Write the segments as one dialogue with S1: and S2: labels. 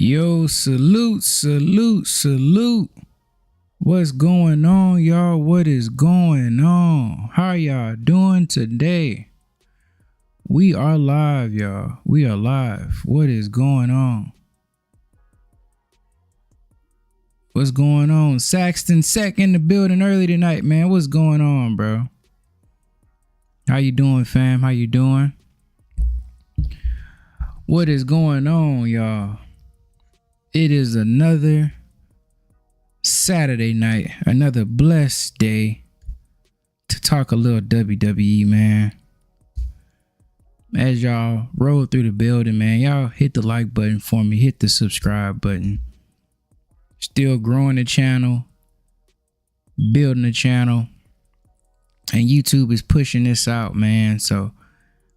S1: Yo, salute. What's going on, y'all? What is going on? How y'all doing today? We are live, y'all. We are live. What is going on? What's going on? Saxton Sec in the building early tonight, man. What's going on, bro? How you doing, fam? How you doing? What is going on, y'all? It is another Saturday night, another blessed day to talk a little WWE, man. As y'all roll through the building, man, y'all hit the like button for me, hit the subscribe button. Still growing the channel, building the channel, and YouTube is pushing this out, man. So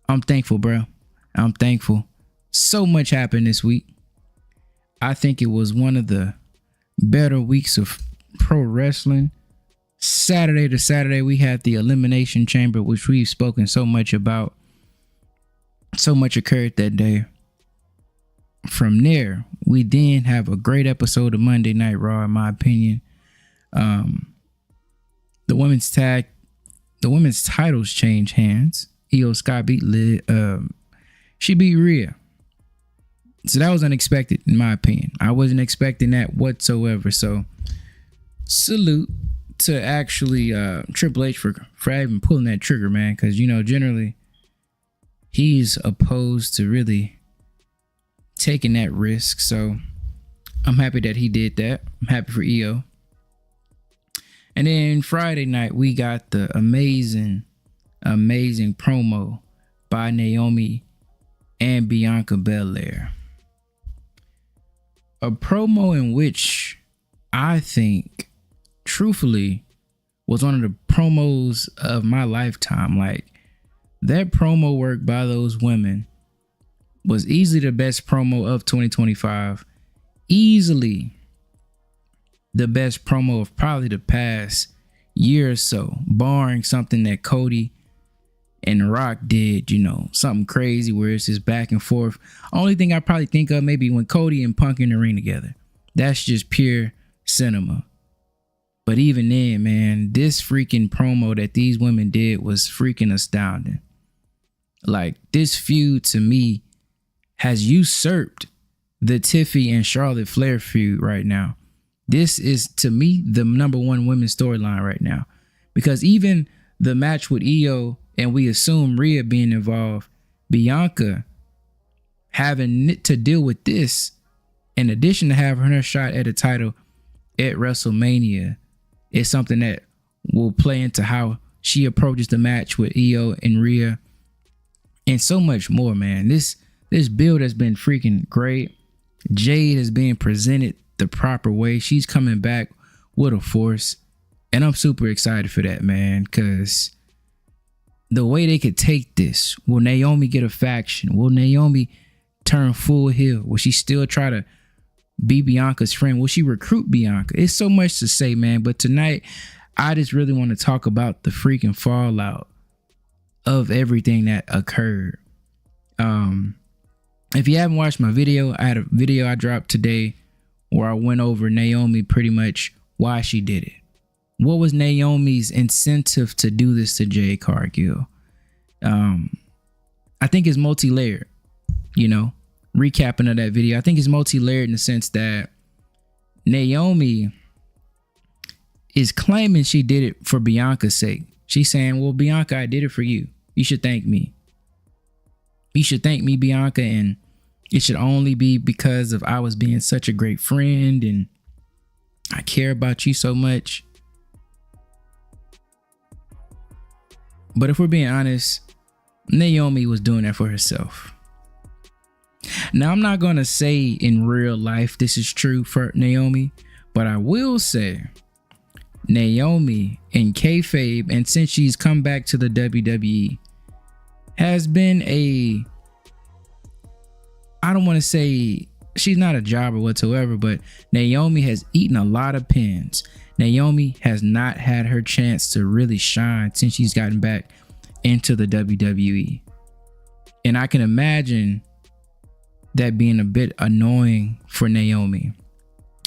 S1: I'm thankful, bro. I'm thankful. So much happened this week. I think it was one of the better weeks of pro wrestling. Saturday to Saturday, we had the Elimination Chamber, which we've spoken so much about. So much occurred that day. From there, we then have a great episode of Monday Night Raw, in my opinion. The women's titles changed hands. Io Sky beat she beat Rhea. So that was unexpected, in my opinion. I wasn't expecting that whatsoever. So salute to actually Triple H for even pulling that trigger, man. Because, you know, generally he's opposed to really taking that risk. So I'm happy that he did that. I'm happy for Io. And then Friday night, we got the amazing promo by Naomi and Bianca Belair. A promo in which I think, truthfully, was one of the promos of my lifetime. Like, that promo work by those women was easily the best promo of 2025. Easily the best promo of probably the past year or so, barring something that Cody and Rock did, you know, something crazy where it's just back and forth. Only thing I probably think of maybe when Cody and Punk in the ring together. That's just pure cinema. But even then, man, this freaking promo that these women did was freaking astounding. Like, this feud to me has usurped the Tiffy and Charlotte Flair feud right now. This is, to me, the number one women's storyline right now. Because even the match with Io, and we assume Rhea being involved, Bianca having to deal with this, in addition to having her shot at a title at WrestleMania, is something that will play into how she approaches the match with Io and Rhea, and so much more, man. This build has been freaking great. Jade is being presented the proper way. She's coming back with a force, and I'm super excited for that, man, because the way they could take this, will Naomi get a faction? Will Naomi turn full heel? Will she still try to be Bianca's friend? Will she recruit Bianca? It's so much to say, man. But tonight, I just really want to talk about the freaking fallout of everything that occurred. If you haven't watched my video, I had a video I dropped today where I went over Naomi pretty much why she did it. What was Naomi's incentive to do this to Jade Cargill? I think it's multi-layered, you know, recapping of that video. I think it's multi-layered in the sense that Naomi is claiming she did it for Bianca's sake. She's saying, well, Bianca, I did it for you. You should thank me. You should thank me, Bianca, and it should only be because of I was being such a great friend and I care about you so much. But if we're being honest, Naomi was doing that for herself. Now, I'm not going to say in real life this is true for Naomi, but I will say Naomi in kayfabe, and since she's come back to the WWE, has been I don't want to say she's not a jobber whatsoever, but Naomi has eaten a lot of pins. Naomi has not had her chance to really shine since she's gotten back into the WWE. And I can imagine that being a bit annoying for Naomi.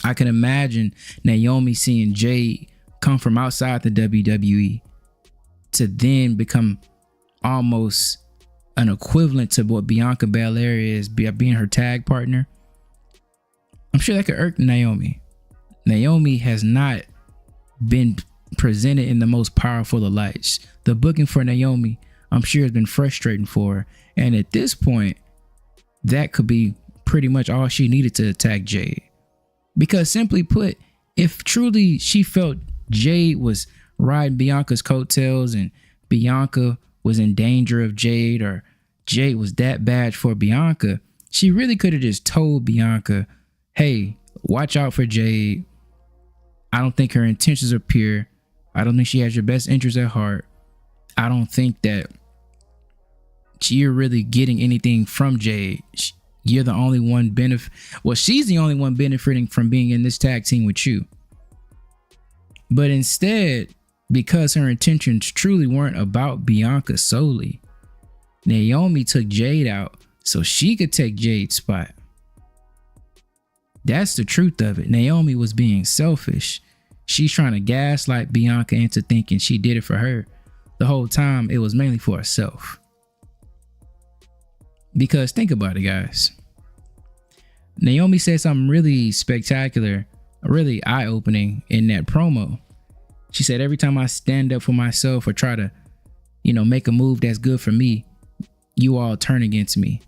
S1: I can imagine Naomi seeing Jade come from outside the WWE to then become almost an equivalent to what Bianca Belair is, being her tag partner. I'm sure that could irk Naomi. Naomi has not been presented in the most powerful of lights. The booking for Naomi, I'm sure, has been frustrating for her. And at this point, that could be pretty much all she needed to attack Jade. Because simply put, if truly she felt Jade was riding Bianca's coattails and Bianca was in danger of Jade, or Jade was that bad for Bianca, she really could have just told Bianca, hey, watch out for Jade. I don't think her intentions are pure. I don't think she has your best interest at heart. I don't think that you're really getting anything from Jade. You're the only one she's the only one benefiting from being in this tag team with you. But instead, because her intentions truly weren't about Bianca solely, Naomi took Jade out so she could take Jade's spot. That's the truth of it. Naomi was being selfish. She's trying to gaslight Bianca into thinking she did it for her. The whole time, it was mainly for herself. Because think about it, guys. Naomi said something really spectacular, really eye-opening in that promo. She said, every time I stand up for myself or try to, make a move that's good for me, you all turn against me.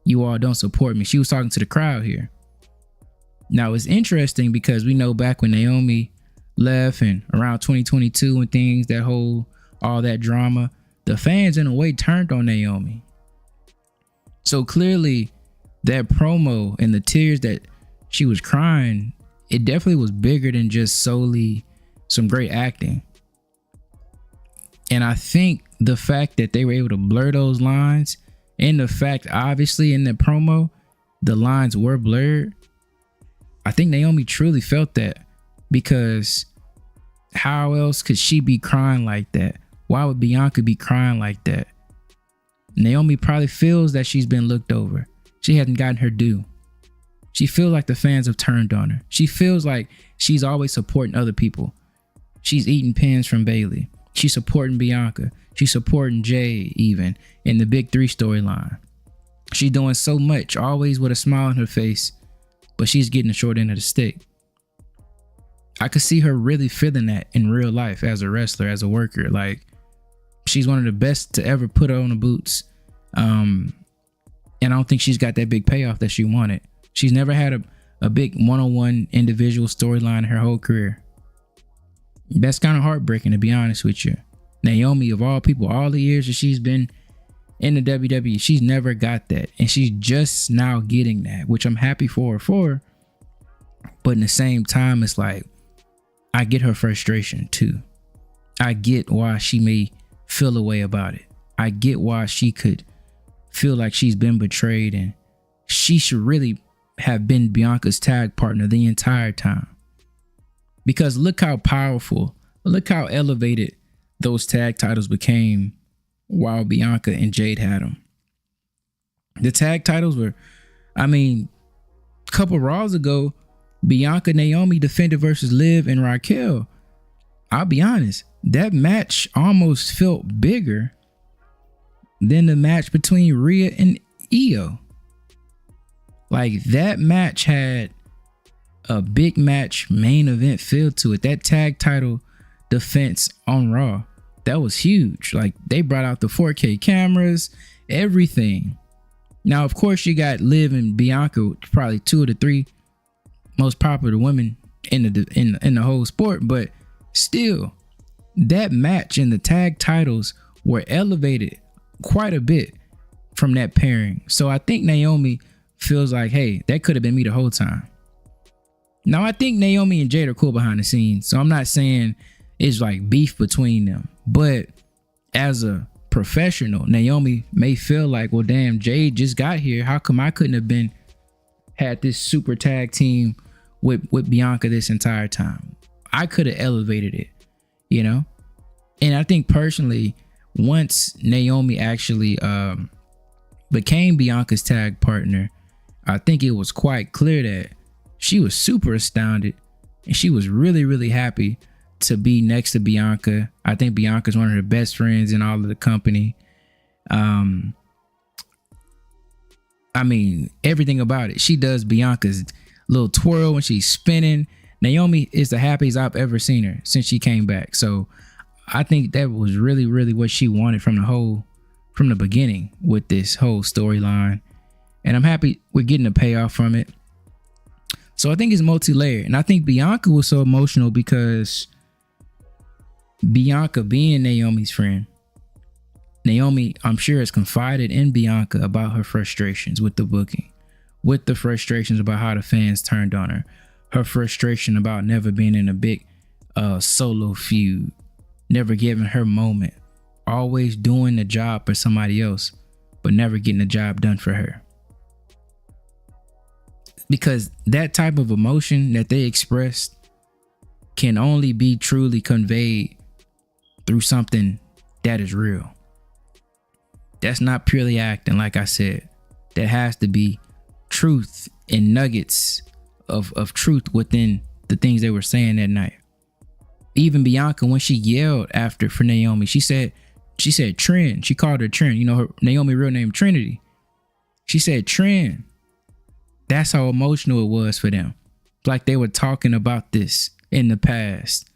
S1: You all don't support me. She was talking to the crowd here. Now, it's interesting because we know back when Naomi left and around 2022 and things, all that drama, the fans in a way turned on Naomi. So clearly that promo and the tears that she was crying, it definitely was bigger than just solely some great acting. And I think the fact that they were able to blur those lines, and the fact obviously in the promo the lines were blurred, I think Naomi truly felt that, because how else could she be crying like that? Why would Bianca be crying like that? Naomi probably feels that she's been looked over. She hasn't gotten her due. She feels like the fans have turned on her. She feels like she's always supporting other people. She's eating pins from Bayley. She's supporting Bianca. She's supporting Jade even in the Big Three storyline. She's doing so much, always with a smile on her face, but she's getting the short end of the stick. I could see her really feeling that in real life as a wrestler, as a worker. Like, she's one of the best to ever put on the boots. And I don't think she's got that big payoff that she wanted. She's never had a big one-on-one individual storyline in her whole career. That's kind of heartbreaking, to be honest with you. Naomi, of all people, all the years that she's been in the WWE, she's never got that. And she's just now getting that, which I'm happy for her. But in the same time, it's like, I get her frustration too. I get why she may feel a way about it. I get why she could feel like she's been betrayed, and she should really have been Bianca's tag partner the entire time. Because look how powerful, look how elevated those tag titles became while Bianca and Jade had them. The tag titles were, a couple Raws ago, Bianca Naomi defended versus Liv and Raquel. I'll be honest, that match almost felt bigger than the match between Rhea and Io. Like, that match had a big match main event feel to it. That tag title defense on Raw, that was huge. Like, they brought out the 4K cameras, everything. Now, of course, you got Liv and Bianca, probably two of the three most popular women in the whole sport, but still, that match and the tag titles were elevated quite a bit from that pairing. So I think Naomi feels like, hey, that could have been me the whole time. Now, I think Naomi and Jade are cool behind the scenes, so I'm not saying it's like beef between them, but as a professional, Naomi may feel like, well, damn, Jade just got here. How come I couldn't have had this super tag team with Bianca this entire time? I could have elevated it, And I think personally, once Naomi actually became Bianca's tag partner, I think it was quite clear that she was super astounded and she was really, really happy to be next to Bianca. I think Bianca's one of her best friends in all of the company. I mean, everything about it. She does Bianca's little twirl when she's spinning. Naomi is the happiest I've ever seen her since she came back. So I think that was really, really what she wanted from the beginning with this whole storyline. And I'm happy we're getting a payoff from it. So I think it's multi-layered. And I think Bianca was so emotional because Bianca being Naomi's friend, Naomi, I'm sure, has confided in Bianca about her frustrations with the booking, with the frustrations about how the fans turned on her, her frustration about never being in a big solo feud, never giving her moment, always doing the job for somebody else, but never getting the job done for her. Because that type of emotion that they expressed can only be truly conveyed through something that is real. That's not purely acting, like I said. That has to be truth and nuggets of truth within the things they were saying that night. Even Bianca, when she yelled after for Naomi, she said Trin. She called her Trin. You know, her Naomi real name Trinity. She said Trin. That's how emotional it was for them. Like they were talking about this in the past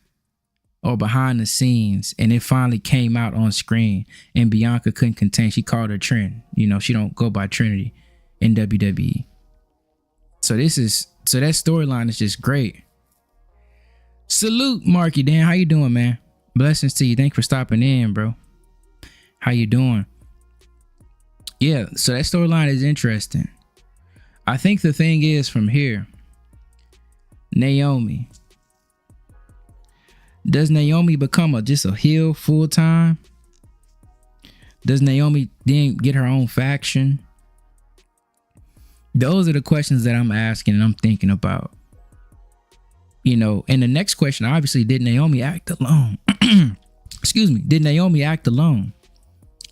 S1: or behind the scenes, and it finally came out on screen and Bianca couldn't contain. She called her Trin. You know, she don't go by Trinity in WWE. So that storyline is just great. Salute, Marky Dan. How you doing, man? Blessings to you. Thanks for stopping in, bro. How you doing? Yeah, so that storyline is interesting. I think the thing is from here, Naomi. Does Naomi become just a heel full time? Does Naomi then get her own faction? Those are the questions that I'm asking and I'm thinking about. You know, and the next question, obviously, did Naomi act alone? Excuse me. Did Naomi act alone?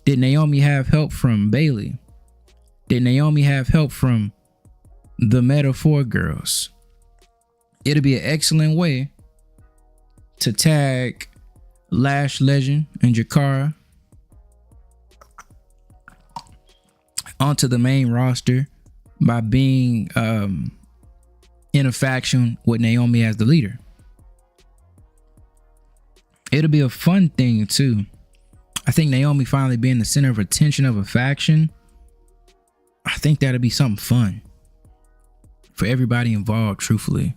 S1: Did Naomi have help from Bayley? Did Naomi have help from the Metaphor Girls? It'll be an excellent way to tag Lash Legend and Jakara onto the main roster by being in a faction with Naomi as the leader. It'll be a fun thing too. I think Naomi finally being the center of attention of a faction, I think that'll be something fun for everybody involved, truthfully.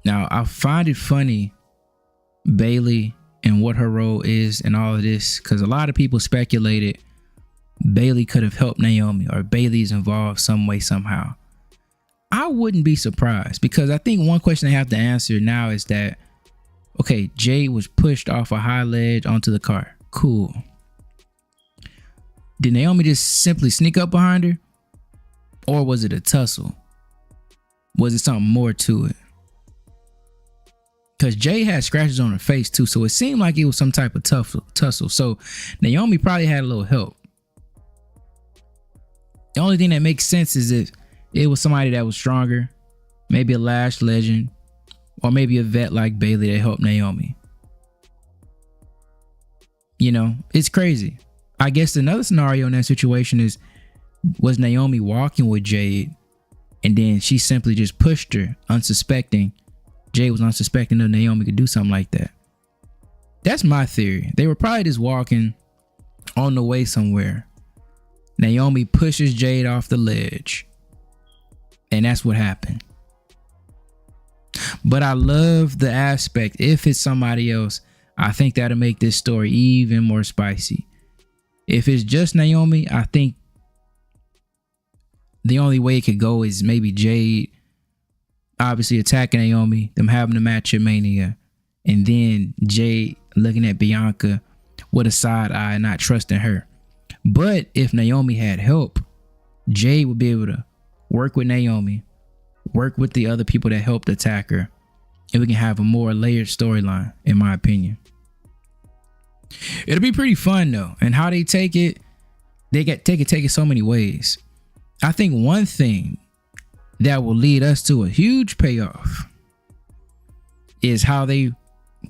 S1: Now, I find it funny, Bayley and what her role is in all of this, because a lot of people speculated Bayley could have helped Naomi or Bayley's involved some way, somehow. I wouldn't be surprised, because I think one question they have to answer now is that, okay, Jade was pushed off a high ledge onto the car. Cool. Did Naomi just simply sneak up behind her? Or was it a tussle? Was it something more to it? Because Jade had scratches on her face too, so it seemed like it was some type of tussle. So Naomi probably had a little help. The only thing that makes sense is if it was somebody that was stronger, maybe a Lash Legend, or maybe a vet like Bayley that helped Naomi. You know, it's crazy. I guess another scenario in that situation was Naomi walking with Jade, and then she simply just pushed her, unsuspecting. Jade was unsuspecting that Naomi could do something like that. That's my theory. They were probably just walking on the way somewhere. Naomi pushes Jade off the ledge, and that's what happened. But I love the aspect, if it's somebody else, I think that'll make this story even more spicy. If it's just Naomi, I think the only way it could go is maybe Jade obviously attacking Naomi, them having a match at Mania, and then Jade looking at Bianca with a side eye and not trusting her. But if Naomi had help, Jade would be able to work with Naomi, work with the other people that helped attack her, and we can have a more layered storyline, in my opinion. It'll be pretty fun though, and how they take it, take it so many ways. I think one thing that will lead us to a huge payoff is how they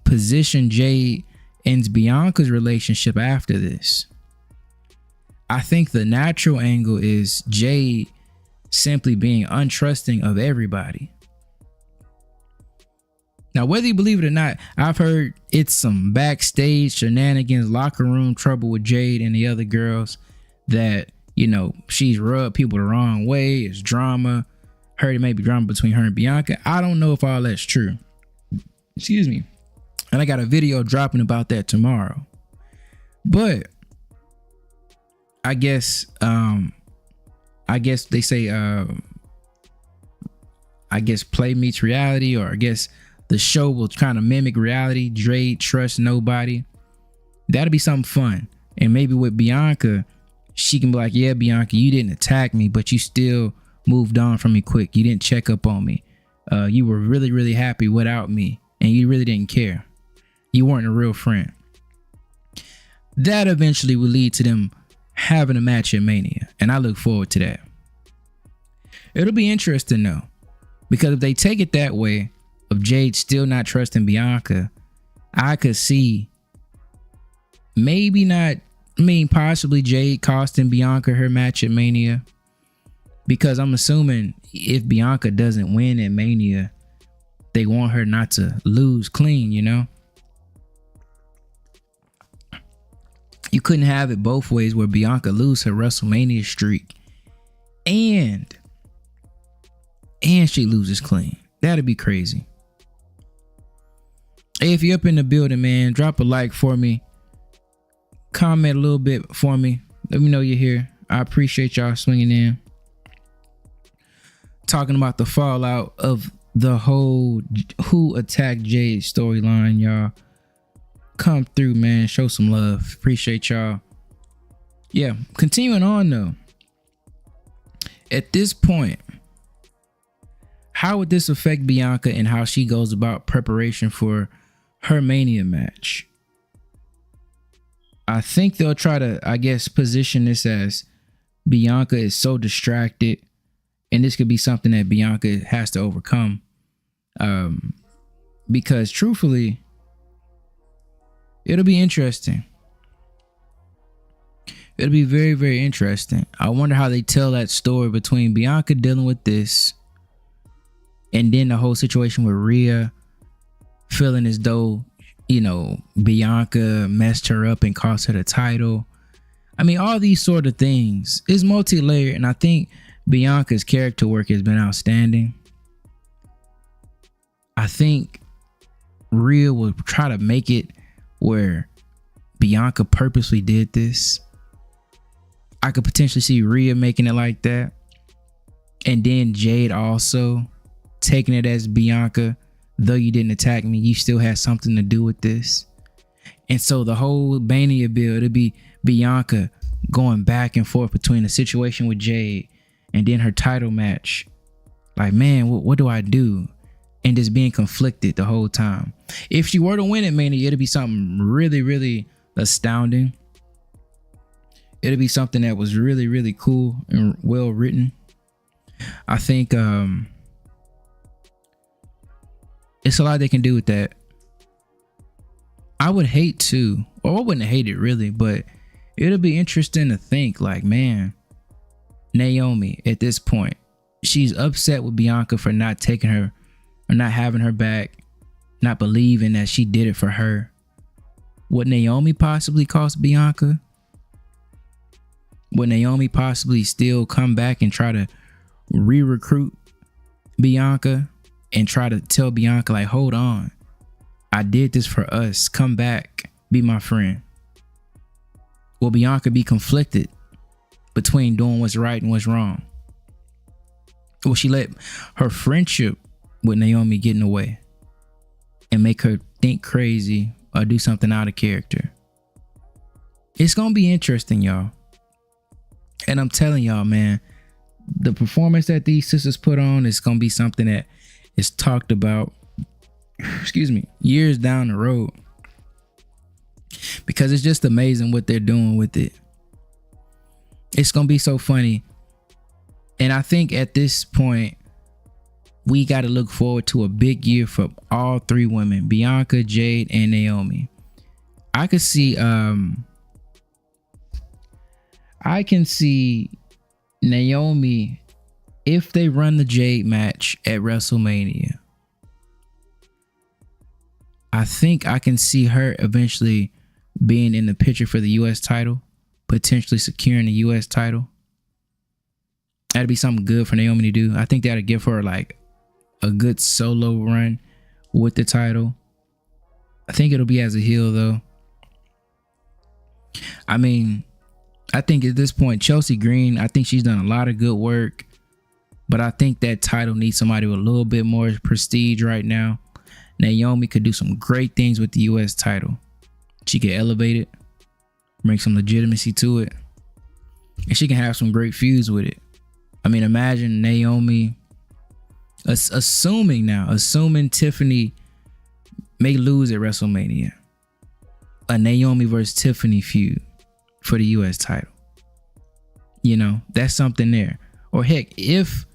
S1: position Jade and Bianca's relationship after this. I think the natural angle is Jade simply being untrusting of everybody. Now, whether you believe it or not, I've heard it's some backstage shenanigans, locker room trouble with Jade and the other girls, that, you know, she's rubbed people the wrong way. It's drama. Heard it may be drama between her and Bianca. I don't know if all that's true. Excuse me. And I got a video dropping about that tomorrow. But I guess they say I guess play meets reality, or I guess the show will kind of mimic reality. Jade trusts nobody. That'll be something fun. And maybe with Bianca, she can be like, yeah, Bianca, you didn't attack me, but you still moved on from me quick. You didn't check up on me. You were really, really happy without me, and you really didn't care. You weren't a real friend. That eventually will lead to them having a match at Mania, and I look forward to that. It'll be interesting though, because if they take it that way, of Jade still not trusting Bianca, I could see possibly Jade costing Bianca her match at Mania, because I'm assuming if Bianca doesn't win at Mania, they want her not to lose clean, you know? You couldn't have it both ways, where Bianca lose her WrestleMania streak and she loses clean. That'd be crazy. Hey, if you're up in the building, man, drop a like for me. Comment a little bit for me. Let me know you're here. I appreciate y'all swinging in. Talking about the fallout of the whole who attacked Jade storyline, y'all. Come through, man. Show some love. Appreciate y'all. Yeah, continuing on though. At this point, how would this affect Bianca and how she goes about preparation for her Mania match? I think they'll try to, I guess, position this as Bianca is so distracted, and this could be something that Bianca has to overcome. Because truthfully, it'll be interesting. It'll be very, very interesting. I wonder how they tell that story between Bianca dealing with this, and then the whole situation with Rhea feeling as though, you know, Bianca messed her up and cost her the title. I mean, all these sort of things is multi-layered, and I think Bianca's character work has been outstanding. I think Rhea will try to make it where Bianca purposely did this. I could potentially see Rhea making it like that, and then Jade also taking it as Bianca, though you didn't attack me, you still had something to do with this. And so the whole Mania build, it'll be Bianca going back and forth between the situation with Jade and then her title match. Like, man, what do I do? And just being conflicted the whole time. If she were to win at Mania, it'll be something really, really astounding. It'll be something that was really, really cool and well written. I think it's a lot they can do with that. I would hate to, or I wouldn't hate it really, but it'll be interesting to think like, man, Naomi at this point, she's upset with Bianca for not taking her, or not having her back, not believing that she did it for her. Would Naomi possibly cost Bianca? Would Naomi possibly still come back and try to re-recruit Bianca and try to tell Bianca, like, hold on, I did this for us, come back, be my friend? Will Bianca be conflicted between doing what's right and what's wrong? Will she let her friendship with Naomi get in the way and make her think crazy or do something out of character? It's gonna be interesting, y'all. And I'm telling y'all, man, the performance that these sisters put on is gonna be something that is talked about, years down the road, because it's just amazing what they're doing with it. It's gonna be so funny And I think at this point, we got to look forward to a big year for all three women, Bianca, Jade, and Naomi. I can see Naomi, if they run the Jade match at WrestleMania, I think I can see her eventually being in the picture for the US title, potentially securing the US title. That'd be something good for Naomi to do. I think that'd give her like a good solo run with the title. I think it'll be as a heel though. I mean, I think at this point, Chelsea Green, I think she's done a lot of good work, but I think that title needs somebody with a little bit more prestige right now. Naomi could do some great things with the US title. She could elevate it, bring some legitimacy to it, and she can have some great feuds with it. I mean, imagine Naomi, assuming Tiffany may lose at WrestleMania, a Naomi versus Tiffany feud for the US title. You know, that's something there. Or heck, if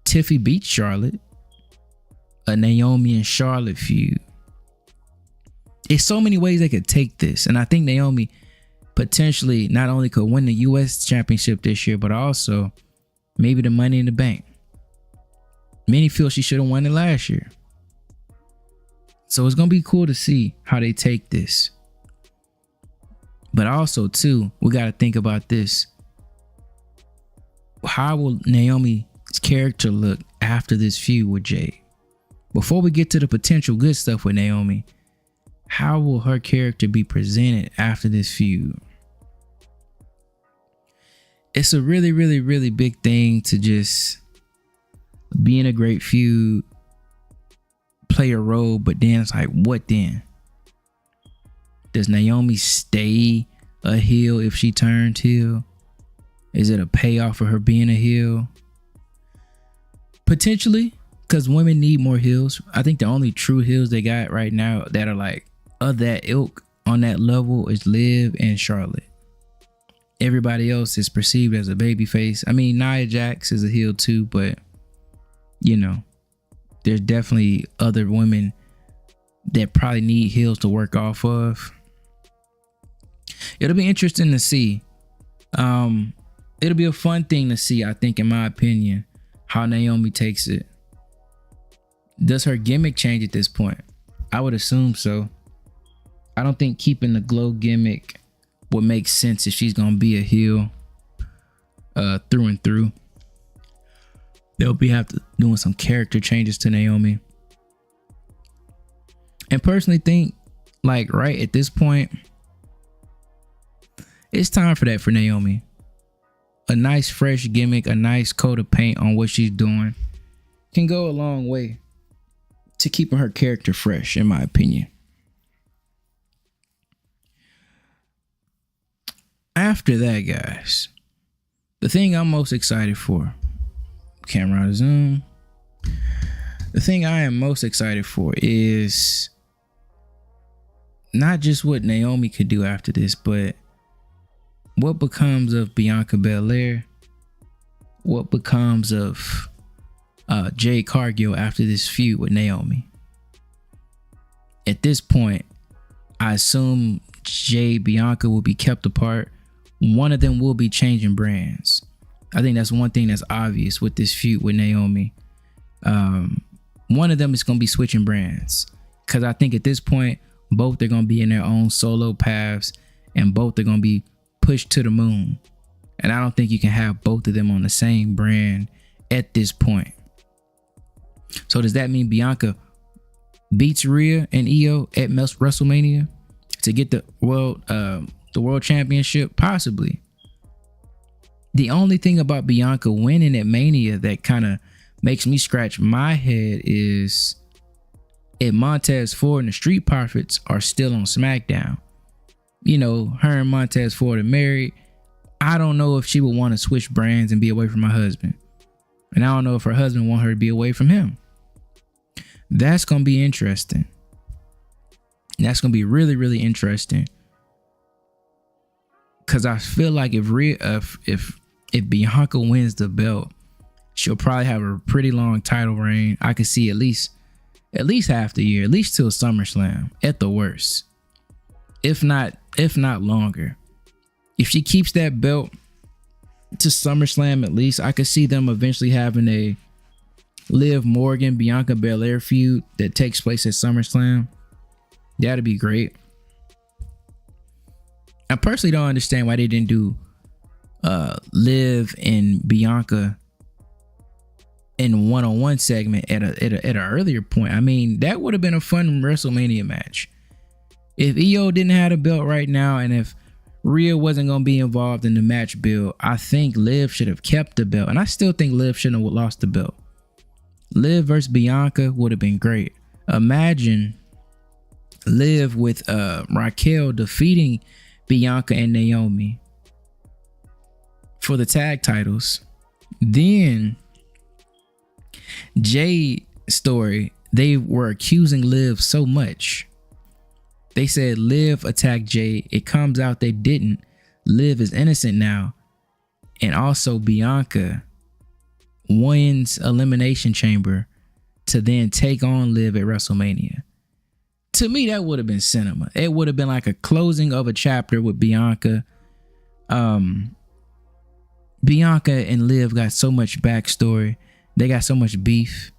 S1: Tiffy beats Charlotte, a Naomi and Charlotte feud. It's so many ways they could take this. And I think Naomi potentially not only could win the US championship this year, but also maybe the Money in the Bank. Many feel she should have won it last year. So it's going to be cool to see how they take this. But also, too, we got to think about this. How will Naomi's character look after this feud with Jade? Before we get to the potential good stuff with Naomi, how will her character be presented after this feud? It's a really, really, really big thing to just be in a great feud, play a role, but then it's like, what then? Does Naomi stay a heel if she turns heel? Is it a payoff for her being a heel? Potentially, because women need more heels. I think the only true heels they got right now that are like of that ilk on that level is Liv and Charlotte. Everybody else is perceived as a babyface. I mean, Nia Jax is a heel too, but you know, there's definitely other women that probably need heels to work off of. It'll be interesting to see. It'll be a fun thing to see, I think, in my opinion, how Naomi takes it. Does her gimmick change at this point? I would assume so. I don't think keeping the glow gimmick would make sense if she's gonna be a heel through and through. They'll be doing some character changes to Naomi. And personally think, like, right at this point, it's time for that for Naomi. A nice fresh gimmick, a nice coat of paint on what she's doing can go a long way to keeping her character fresh, in my opinion. After that, guys, the thing I'm most excited for, camera on zoom. The thing I am most excited for is not just what Naomi could do after this, but what becomes of Bianca Belair? What becomes of Jade Cargill after this feud with Naomi? At this point, I assume Jade, Bianca will be kept apart. One of them will be changing brands. I think that's one thing that's obvious with this feud with Naomi. One of them is going to be switching brands, because I think at this point, both are going to be in their own solo paths and both are going to be pushed to the moon. And I don't think you can have both of them on the same brand at this point. So does that mean Bianca beats Rhea and Io at WrestleMania to get the world championship? Possibly. The only thing about Bianca winning at Mania that kind of makes me scratch my head is if Montez Ford and the Street Profits are still on SmackDown. You know, her and Montez Ford are married. I don't know if she would want to switch brands and be away from her husband. And I don't know if her husband want her to be away from him. That's going to be interesting. That's going to be really, really interesting. Because I feel like if Bianca wins the belt, she'll probably have a pretty long title reign. I could see at least half the year, at least till SummerSlam at the worst. If not longer. If she keeps that belt to SummerSlam at least, I could see them eventually having a Liv Morgan, Bianca Belair feud that takes place at SummerSlam. That'd be great. I personally don't understand why they didn't do Liv and Bianca in one-on-one segment at an earlier point. I mean, that would have been a fun WrestleMania match. If Io didn't have a belt right now, and if Rhea wasn't going to be involved in the match build, I think Liv should have kept the belt. And I still think Liv shouldn't have lost the belt. Liv versus Bianca would have been great. Imagine Liv with Raquel defeating Bianca and Naomi for the tag titles. Then Jade story, they were accusing Liv so much. They said Liv attacked Jade. It comes out they didn't. Liv is innocent now. And also Bianca wins Elimination Chamber to then take on Liv at WrestleMania. To me, that would have been cinema. It would have been like a closing of a chapter with Bianca. Bianca and Liv got so much backstory. They got so much beef.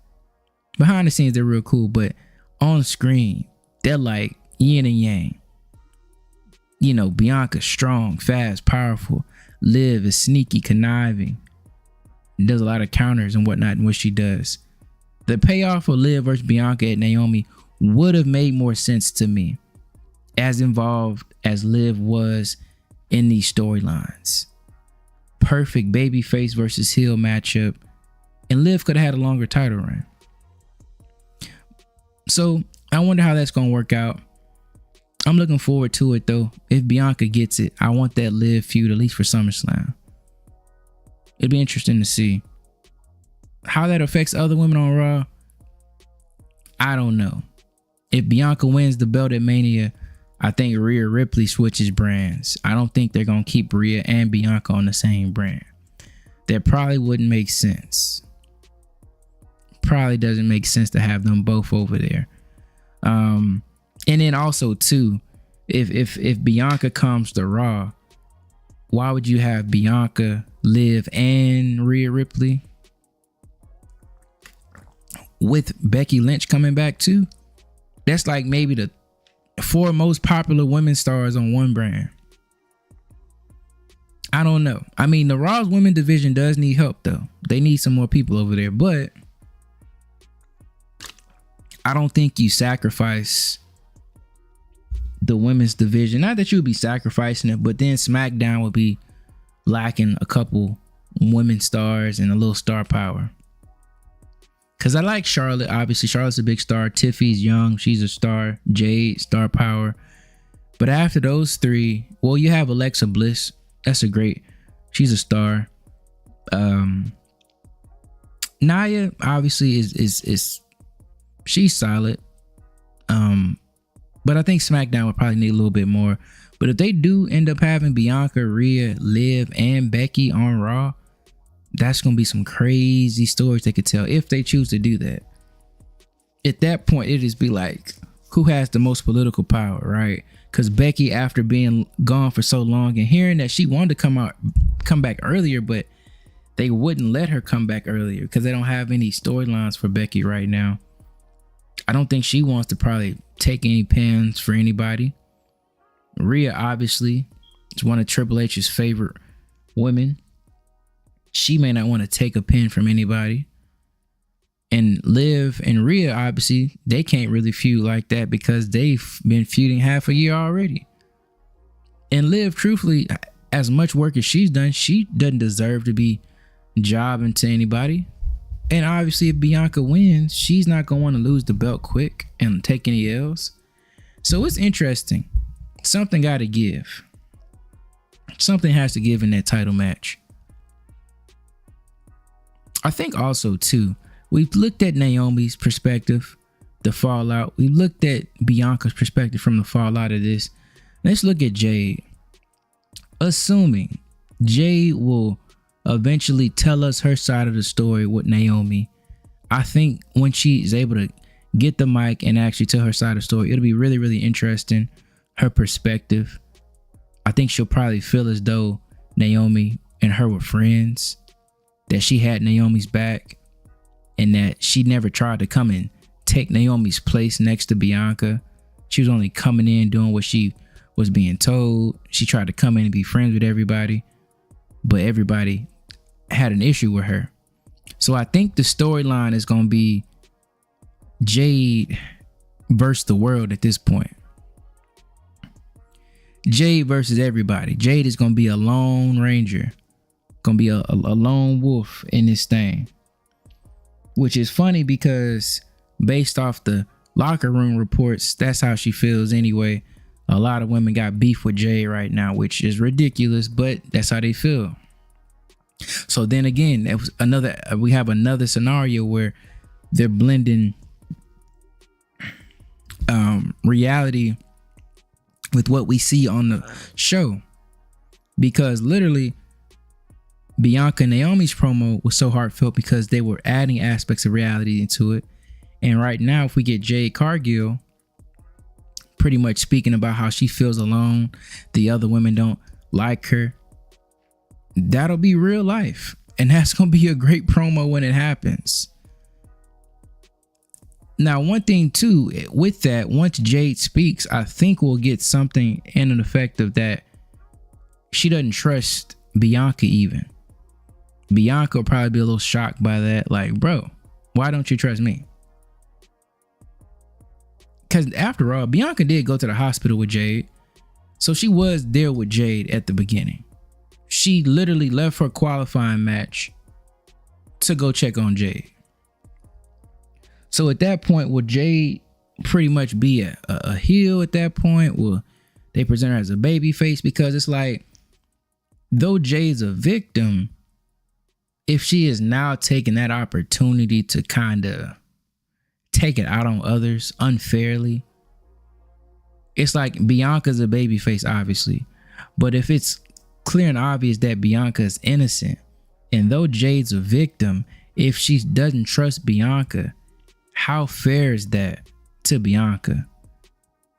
S1: Behind the scenes, they're real cool, but on screen, they're like yin and yang. You know, Bianca's strong, fast, powerful. Liv is sneaky, conniving. Does a lot of counters and whatnot in what she does. The payoff for Liv versus Bianca at Naomi would have made more sense to me, as involved as Liv was in these storylines. Perfect babyface versus heel matchup, and Liv could have had a longer title reign. So I wonder how that's going to work out. I'm looking forward to it though. If Bianca gets it, I want that Liv feud at least for SummerSlam. It'd be interesting to see how that affects other women on Raw. I don't know. If Bianca wins the belt at Mania, I think Rhea Ripley switches brands. I don't think they're going to keep Rhea and Bianca on the same brand. That probably wouldn't make sense. Probably doesn't make sense to have them both over there. And then also too, if Bianca comes to Raw, why would you have Bianca, Liv, and Rhea Ripley with Becky Lynch coming back too? That's like maybe the 4 most popular women stars on one brand. I don't know. I mean, the Raw's women division does need help though. They need some more people over there, but I don't think you sacrifice the women's division. Not that you would be sacrificing it, but then SmackDown would be lacking a couple women stars and a little star power. Because I like Charlotte. Obviously, Charlotte's a big star. Tiffy's young. She's a star. Jade, star power. But after those 3, well, you have Alexa Bliss. That's a great. She's a star. Nia, obviously, is she's solid. But I think SmackDown would probably need a little bit more. But if they do end up having Bianca, Rhea, Liv, and Becky on Raw, that's going to be some crazy stories they could tell if they choose to do that. At that point, it just be like, who has the most political power, right? Because Becky, after being gone for so long and hearing that she wanted to come back earlier, but they wouldn't let her come back earlier because they don't have any storylines for Becky right now. I don't think she wants to probably take any pins for anybody. Rhea, obviously, is one of Triple H's favorite women. She may not want to take a pin from anybody. And Liv and Rhea, obviously, they can't really feud like that because they've been feuding half a year already. And Liv, truthfully, as much work as she's done, she doesn't deserve to be jobbing to anybody. And obviously, if Bianca wins, she's not going to want to lose the belt quick and take any L's. So it's interesting. Something got to give. Something has to give in that title match. I think also, too, we've looked at Naomi's perspective, the fallout. We looked at Bianca's perspective from the fallout of this. Let's look at Jade. Assuming Jade will eventually tell us her side of the story with Naomi. I think when she is able to get the mic and actually tell her side of the story, it'll be really, really interesting. Her perspective. I think she'll probably feel as though Naomi and her were friends, that she had Naomi's back, and that she never tried to come and take Naomi's place next to Bianca. She was only coming in doing what she was being told. She tried to come in and be friends with everybody, but everybody had an issue with her. So I think the storyline is going to be Jade versus the world at this point. Jade versus everybody. Jade is going to be a lone ranger, going to be a lone wolf in this thing, which is funny because based off the locker room reports, that's how she feels anyway. A lot of women got beef with Jade right now, which is ridiculous, but that's how they feel. So then again, that was we have another scenario where they're blending reality with what we see on the show, because literally Bianca and Naomi's promo was so heartfelt because they were adding aspects of reality into it. And right now, if we get Jade Cargill pretty much speaking about how she feels alone, the other women don't like her, that'll be real life. And that's going to be a great promo when it happens. Now, one thing too, with that, once Jade speaks, I think we'll get something in an effect of that she doesn't trust Bianca even. Bianca will probably be a little shocked by that. Like, bro, why don't you trust me? Because after all, Bianca did go to the hospital with Jade. So she was there with Jade at the beginning. She literally left her qualifying match to go check on Jade. So at that point, will Jade pretty much be a heel at that point? Will they present her as a baby face? Because it's like, though Jade's a victim, if she is now taking that opportunity to kind of take it out on others unfairly, it's like Bianca's a baby face, obviously. But if it's clear and obvious that Bianca is innocent, and though Jade's a victim, if she doesn't trust Bianca, how fair is that to Bianca?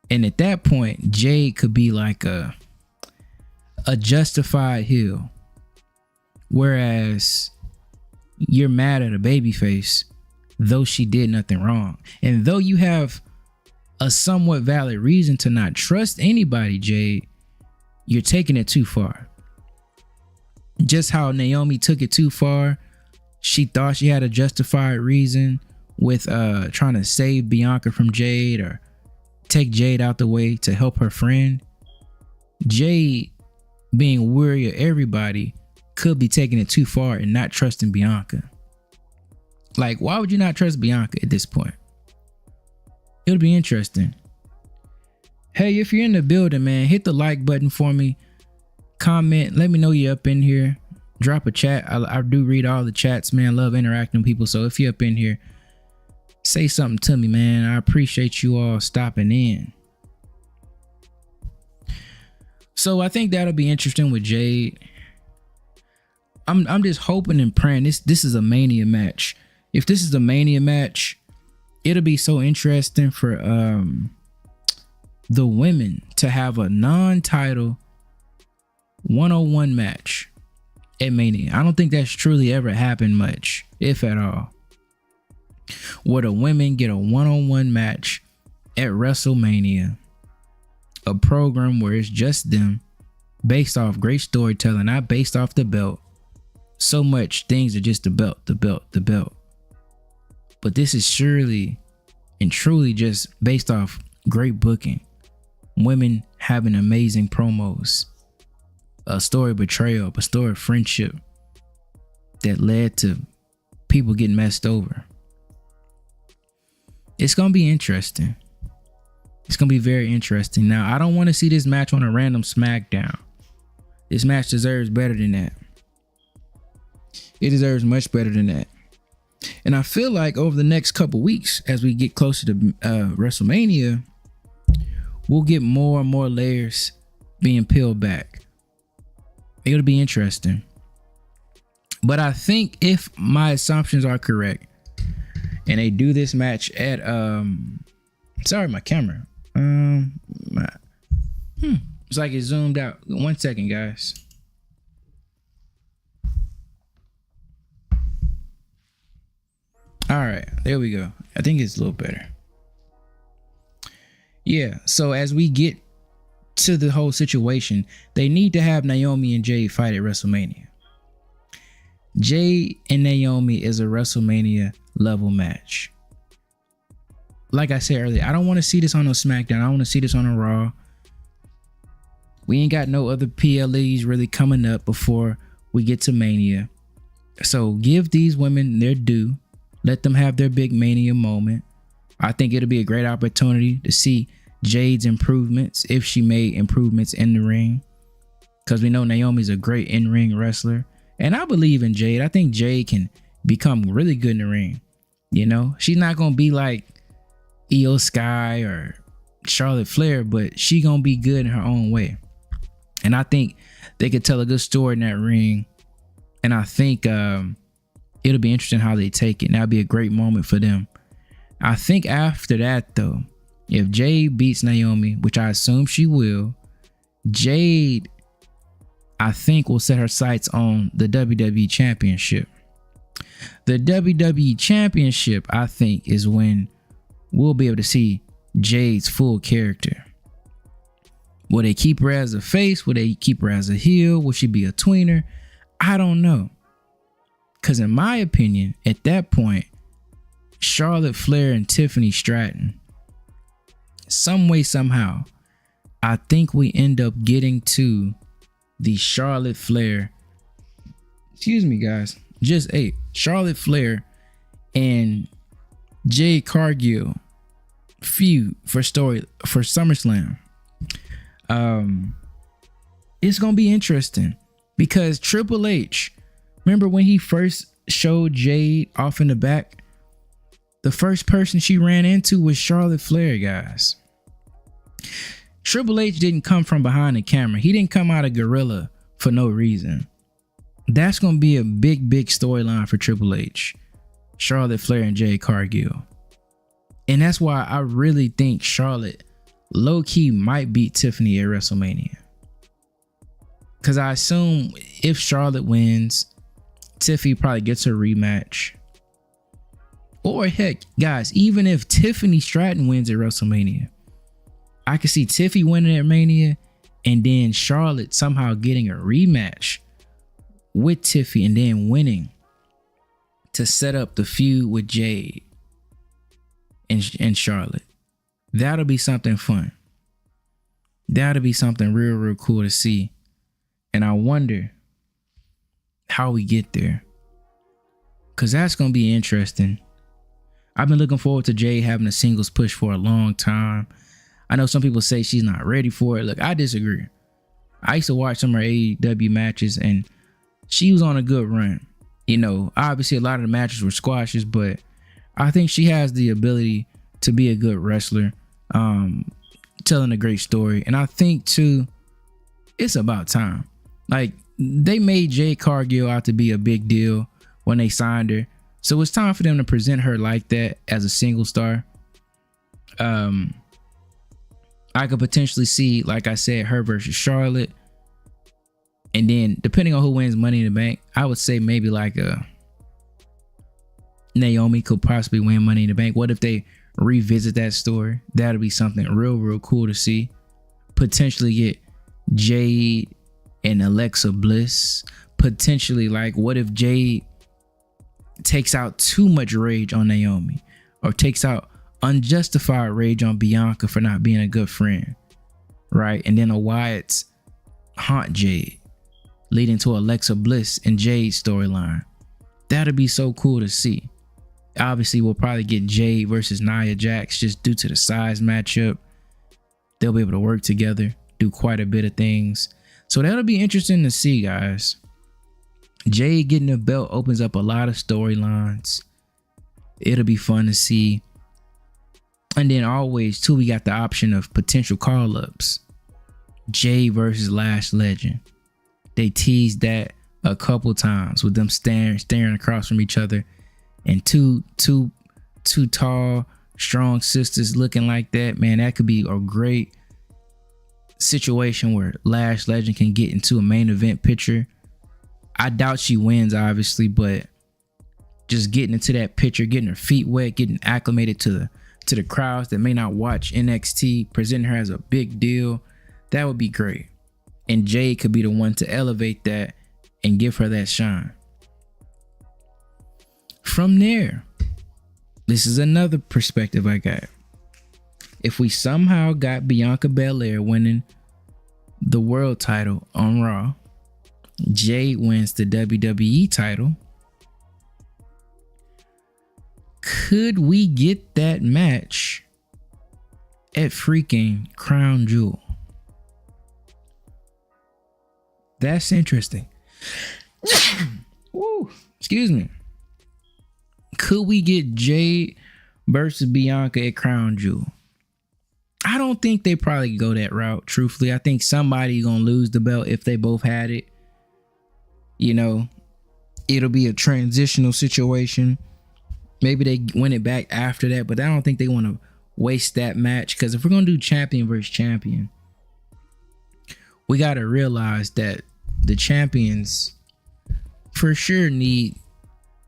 S1: And at that point, Jade could be like a justified heel. Whereas you're mad at a babyface, though she did nothing wrong. And though you have a somewhat valid reason to not trust anybody, Jade, you're taking it too far. Just how Naomi took it too far. She thought she had a justified reason with trying to save Bianca from Jade or take Jade out the way to help her friend. Jade, being weary of everybody, could be taking it too far and not trusting Bianca. Like, why would you not trust Bianca at this point? It'll be interesting. Hey, if you're in the building, man, hit the like button for me. Comment, let me know you're up in here. Drop a chat. I do read all the chats, man. Love interacting with people. So if you're up in here, say something to me, man. I appreciate you all stopping in. So I think that'll be interesting with Jade. I'm just hoping and praying this is a Mania match. If this is a Mania match, it'll be so interesting for the women to have a non-title 101 match at Mania. I don't think that's truly ever happened much, if at all, where the women get a one-on-one match at WrestleMania, a program where it's just them, based off great storytelling, not based off the belt. So much things are just the belt. But this is surely and truly just based off great booking, women having amazing promos, a story of betrayal, a story of friendship that led to people getting messed over. It's going to be interesting. It's going to be very interesting. Now, I don't want to see this match on a random SmackDown. This match deserves better than that. It deserves much better than that. And I feel like over the next couple weeks, as we get closer to WrestleMania, we'll get more and more layers being peeled back. It'll be interesting. But I think if my assumptions are correct, and they do this match at sorry, my camera. It's like it zoomed out. 1 second, guys. All right, there we go. I think it's a little better. Yeah, so as we get to the whole situation, they need to have Naomi and Jade fight at WrestleMania. Jade and Naomi is a WrestleMania level match. Like I said earlier, I don't want to see this on a SmackDown. I want to see this on a Raw. We ain't got no other PLEs really coming up before we get to Mania. So give these women their due. Let them have their big Mania moment. I think it'll be a great opportunity to see Jade's improvements, if she made improvements in the ring. Because we know Naomi's a great in-ring wrestler. And I believe in Jade. I think Jade can become really good in the ring. You know, she's not going to be like Io Sky or Charlotte Flair, but she going to be good in her own way. And I think they could tell a good story in that ring. And I think it'll be interesting how they take it. And that'll be a great moment for them. I think after that, though, if Jade beats Naomi, which I assume she will, Jade, I think, will set her sights on the WWE Championship. The WWE Championship, I think, is when we'll be able to see Jade's full character. Will they keep her as a face? Will they keep her as a heel? Will she be a tweener? I don't know. Because in my opinion, at that point, Charlotte Flair and Tiffany Stratton, some way, somehow, I think we end up getting to the Charlotte Flair, excuse me guys, just Charlotte Flair and Jade Cargill feud for SummerSlam. It's gonna be interesting because Triple H, remember when he first showed Jade off in the back? The first person she ran into was Charlotte Flair, guys. Triple H didn't come from behind the camera. He didn't come out of Gorilla for no reason. That's going to be a big storyline for Triple H. Charlotte Flair and Jade Cargill. And that's why I really think Charlotte low-key might beat Tiffany at WrestleMania. Because I assume if Charlotte wins, Tiffany probably gets a rematch. Or heck, guys, even if Tiffany Stratton wins at WrestleMania, I could see Tiffy winning at Mania and then Charlotte somehow getting a rematch with Tiffy and then winning to set up the feud with Jade and Charlotte. That'll be something fun. That'll be something real cool to see. And I wonder how we get there. Because that's going to be interesting. I've been looking forward to Jade having a singles push for a long time. I know some people say she's not ready for it. Look, I disagree. I used to watch some of her AEW matches and she was on a good run. You know, obviously a lot of the matches were squashes, but I think she has the ability to be a good wrestler, telling a great story. And I think too, it's about time. Like, they made Jade Cargill out to be a big deal when they signed her. So it's time for them to present her like that as a single star. I could potentially see, like I said, her versus Charlotte. And then depending on who wins Money in the Bank, I would say maybe like Naomi could possibly win Money in the Bank. What if they revisit that story? That'll be something real cool to see. Potentially get Jade and Alexa Bliss. Potentially, like, what if Jade takes out too much rage on Naomi, or takes out unjustified rage on Bianca for not being a good friend, right? And then a Wyatt's haunt Jade, leading to Alexa Bliss and Jade's storyline. That'd be so cool to see. Obviously, we'll probably get Jade versus Nia Jax just due to the size matchup. They'll be able to work together, do quite a bit of things. So that'll be interesting to see, guys. Jade getting the belt opens up a lot of storylines. It'll be fun to see. And then always, too, we got the option of potential call-ups. Jade versus Lash Legend. They teased that a couple times with them staring across from each other, and two tall, strong sisters looking like that. Man, that could be a great situation where Lash Legend can get into a main event picture. I doubt she wins, obviously, but just getting into that picture, getting her feet wet, getting acclimated to the crowds that may not watch NXT, presenting her as a big deal, that would be great. And Jade could be the one to elevate that and give her that shine. From there, this is another perspective I got. If we somehow got Bianca Belair winning the world title on Raw, Jade wins the WWE title, could we get that match at freaking Crown Jewel? That's interesting. Woo, excuse me. Could we get Jade versus Bianca at Crown Jewel? I don't think they probably go that route, truthfully. I think somebody gonna lose the belt if they both had it. You know, it'll be a transitional situation. Maybe they win it back after that, but I don't think they want to waste that match, because if we're gonna do champion versus champion, we got to realize that the champions for sure need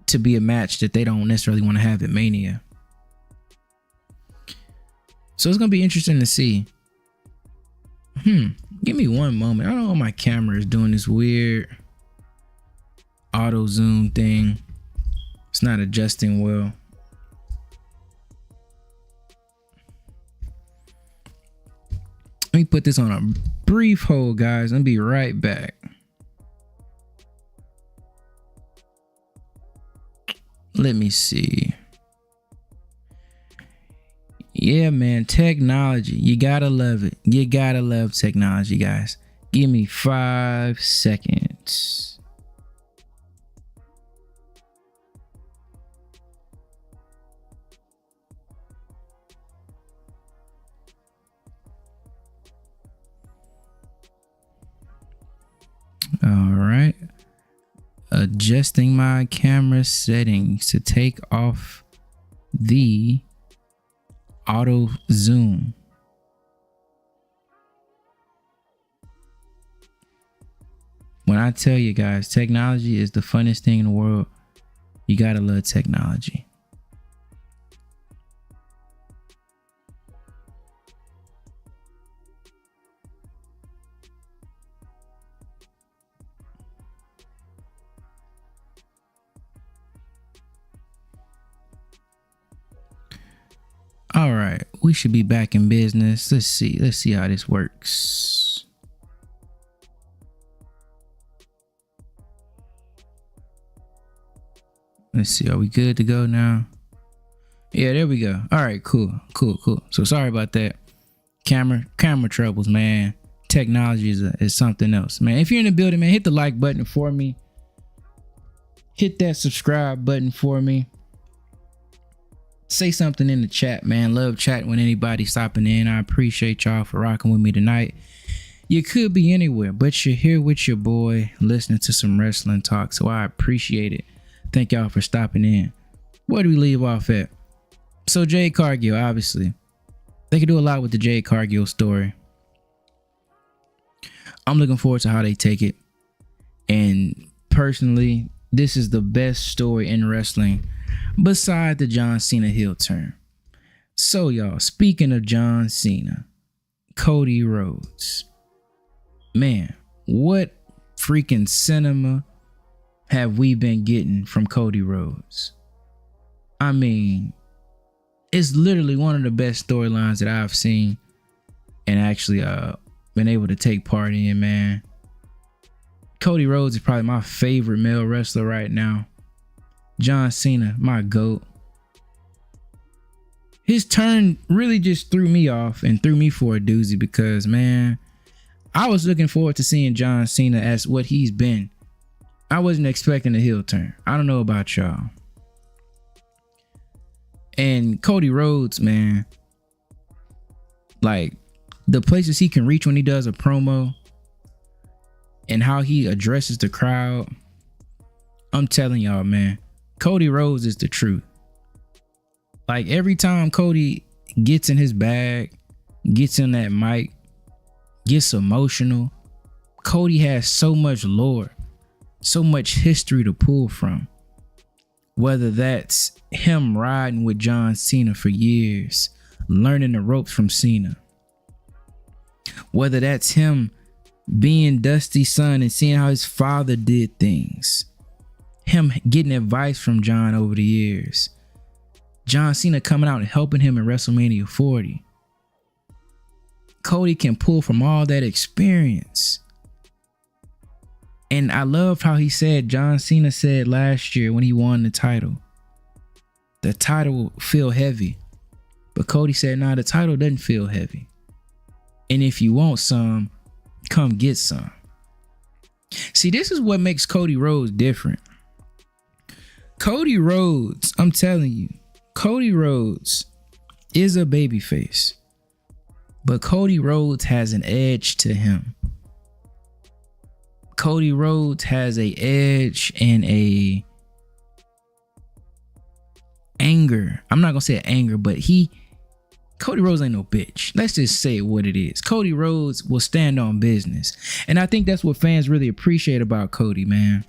S1: to be a match that they don't necessarily want to have at Mania. So it's gonna be interesting to see. Give me one moment. I don't know why my camera is doing this weird auto zoom thing. It's not adjusting well. Let me put this on a brief hold, guys. I'll be right back. Let me see. Yeah, man, technology. You gotta love it. You gotta love technology, guys. Give me 5 seconds. All right. Adjusting my camera settings to take off the auto zoom. When I tell you guys, technology is the funnest thing in the world, you gotta love technology. All right, we should be back in business. Let's see how this works. Let's see, are we good to go now? Yeah, there we go. All right, cool. So sorry about that. Camera troubles, man. Technology is something else, man. If you're in the building, man, hit the like button for me. Hit that subscribe button for me. Say something in the chat, man. Love chatting with anybody stopping in. I appreciate y'all for rocking with me tonight. You could be anywhere, but you're here with your boy listening to some wrestling talk, so I appreciate it. Thank y'all for stopping in. Where do we leave off at? So Jade Cargill, obviously. They could do a lot with the Jade Cargill story. I'm looking forward to how they take it. And personally, this is the best story in wrestling beside the John Cena heel turn. So y'all, speaking of John Cena, Cody Rhodes. Man, what freaking cinema have we been getting from Cody Rhodes? I mean, it's literally one of the best storylines that I've seen and actually been able to take part in, man. Cody Rhodes is probably my favorite male wrestler right now. John Cena, my GOAT. His turn really just threw me off and threw me for a doozy because, man, I was looking forward to seeing John Cena as what he's been. I wasn't expecting a heel turn. I don't know about y'all. And Cody Rhodes, man, like the places he can reach when he does a promo and how he addresses the crowd, I'm telling y'all, man, Cody Rhodes is the truth. Like, every time Cody gets in his bag, gets in that mic, gets emotional, Cody has so much lore, so much history to pull from. Whether that's him riding with John Cena for years, learning the ropes from Cena. Whether that's him being Dusty's son and seeing how his father did things. Him getting advice from John over the years. John Cena coming out and helping him in WrestleMania 40. Cody can pull from all that experience. And I loved how he said, John Cena said last year when he won the title will feel heavy. But Cody said, nah, the title doesn't feel heavy. And if you want some, come get some. See, this is what makes Cody Rhodes different. Cody Rhodes, I'm telling you, Cody Rhodes is a babyface. But Cody Rhodes has an edge to him. Cody Rhodes has a edge and a anger. I'm not gonna say anger, but Cody Rhodes ain't no bitch. Let's just say what it is. Cody Rhodes will stand on business. And I think that's what fans really appreciate about Cody, man.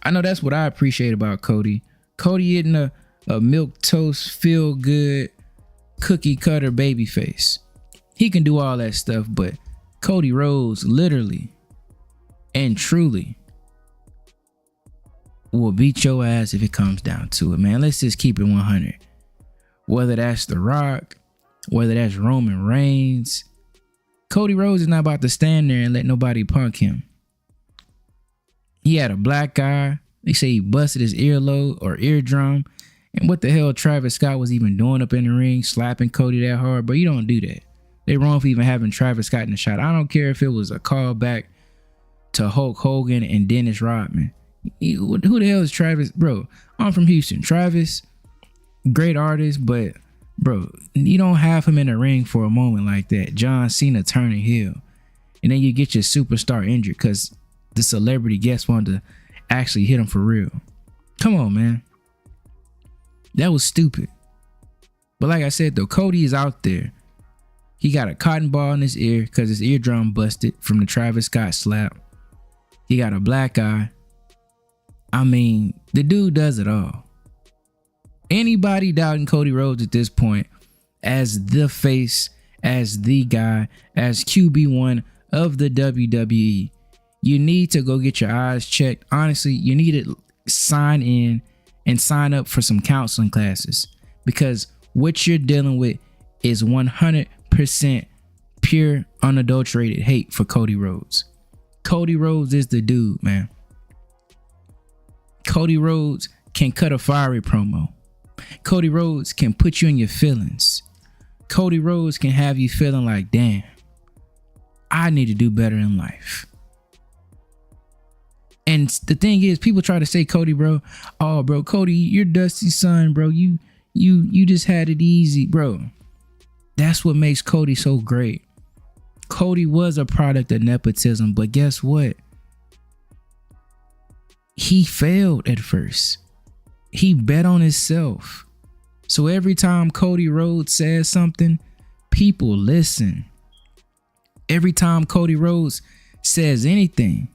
S1: I know that's what I appreciate about Cody. Cody isn't a milquetoast, feel good, cookie cutter baby face. He can do all that stuff, but Cody Rhodes literally and truly will beat your ass if it comes down to it, man. Let's just keep it 100. Whether that's The Rock, whether that's Roman Reigns, Cody Rhodes is not about to stand there and let nobody punk him. He had a black eye. They say he busted his earlobe or eardrum. And what the hell Travis Scott was even doing up in the ring, slapping Cody that hard? But you don't do that. They wrong for even having Travis Scott in the shot. I don't care if it was a callback to Hulk Hogan and Dennis Rodman. Who the hell is Travis? Bro, I'm from Houston. Travis, great artist, but bro, you don't have him in the ring for a moment like that. John Cena turning heel. And then you get your superstar injured because the celebrity guest wanted to actually hit him for real. Come on, man. That was stupid. But like I said, though, Cody is out there. He got a cotton ball in his ear because his eardrum busted from the Travis Scott slap. He got a black eye. I mean, the dude does it all. Anybody doubting Cody Rhodes at this point as the face, as the guy, as QB1 of the WWE, you need to go get your eyes checked. Honestly, you need to sign in and sign up for some counseling classes because what you're dealing with is 100% pure, unadulterated hate for Cody Rhodes. Cody Rhodes is the dude, man. Cody Rhodes can cut a fiery promo. Cody Rhodes can put you in your feelings. Cody Rhodes can have you feeling like, damn, I need to do better in life. And the thing is, people try to say, Cody, bro, oh, bro, Cody, you're Dusty's son, bro. You just had it easy, bro. That's what makes Cody so great. Cody was a product of nepotism, but guess what? He failed at first. He bet on himself. So every time Cody Rhodes says something, people listen. Every time Cody Rhodes says anything,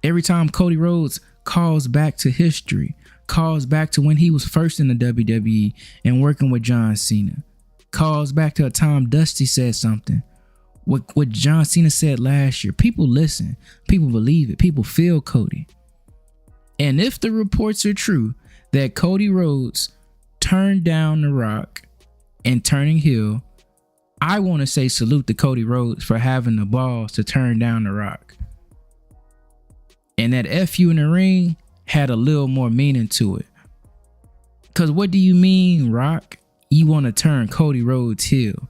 S1: every time Cody Rhodes calls back to history, calls back to when he was first in the WWE and working with John Cena, calls back to a time Dusty said something, what John Cena said last year, people listen, people believe it, people feel Cody. And if the reports are true that Cody Rhodes turned down The Rock and turning heel, I want to say salute to Cody Rhodes for having the balls to turn down The Rock. And that FU in the ring had a little more meaning to it. Because what do you mean, Rock? You want to turn Cody Rhodes heel?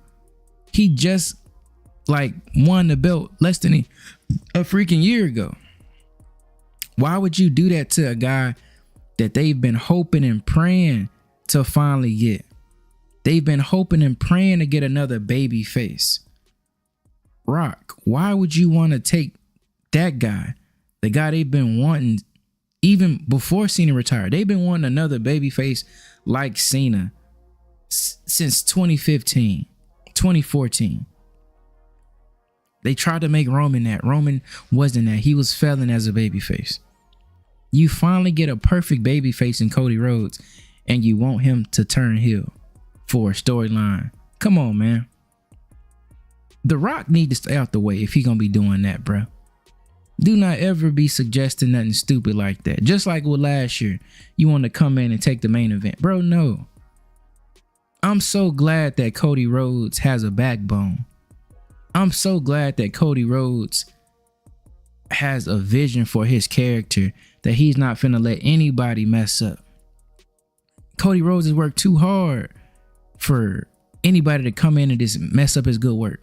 S1: He just won the belt less than a freaking year ago. Why would you do that to a guy that they've been hoping and praying to finally get? They've been hoping and praying to get another baby face. Rock, why would you want to take that guy, the guy they've been wanting even before Cena retired? They've been wanting another babyface like Cena since 2015, 2014. They tried to make Roman that. Roman wasn't that. He was failing as a babyface. You finally get a perfect babyface in Cody Rhodes, and you want him to turn heel for a storyline. Come on, man. The Rock need to stay out the way if he gonna be doing that, bro. Do not ever be suggesting nothing stupid like that. Just like with last year, you want to come in and take the main event, bro. No. I'm so glad that Cody Rhodes has a backbone. I'm so glad that Cody Rhodes has a vision for his character that he's not finna let anybody mess up. Cody Rhodes has worked too hard for anybody to come in and just mess up his good work.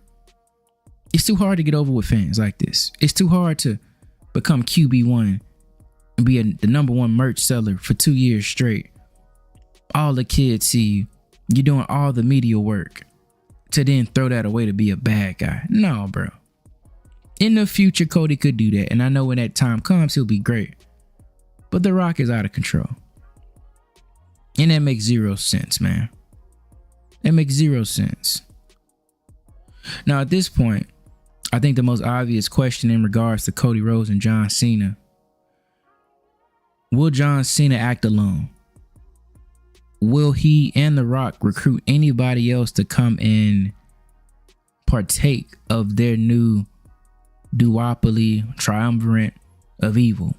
S1: It's too hard to get over with fans like this. It's too hard to become QB1 and be the #1 merch seller for 2 years straight. All the kids see you. You're doing all the media work to then throw that away to be a bad guy. No, bro. In the future, Cody could do that. And I know when that time comes, he'll be great. But The Rock is out of control. And that makes zero sense, man. That makes zero sense. Now, at this point, I think the most obvious question in regards to Cody Rhodes and John Cena: will John Cena act alone? Will he and The Rock recruit anybody else to come and partake of their new duopoly, triumvirate of evil?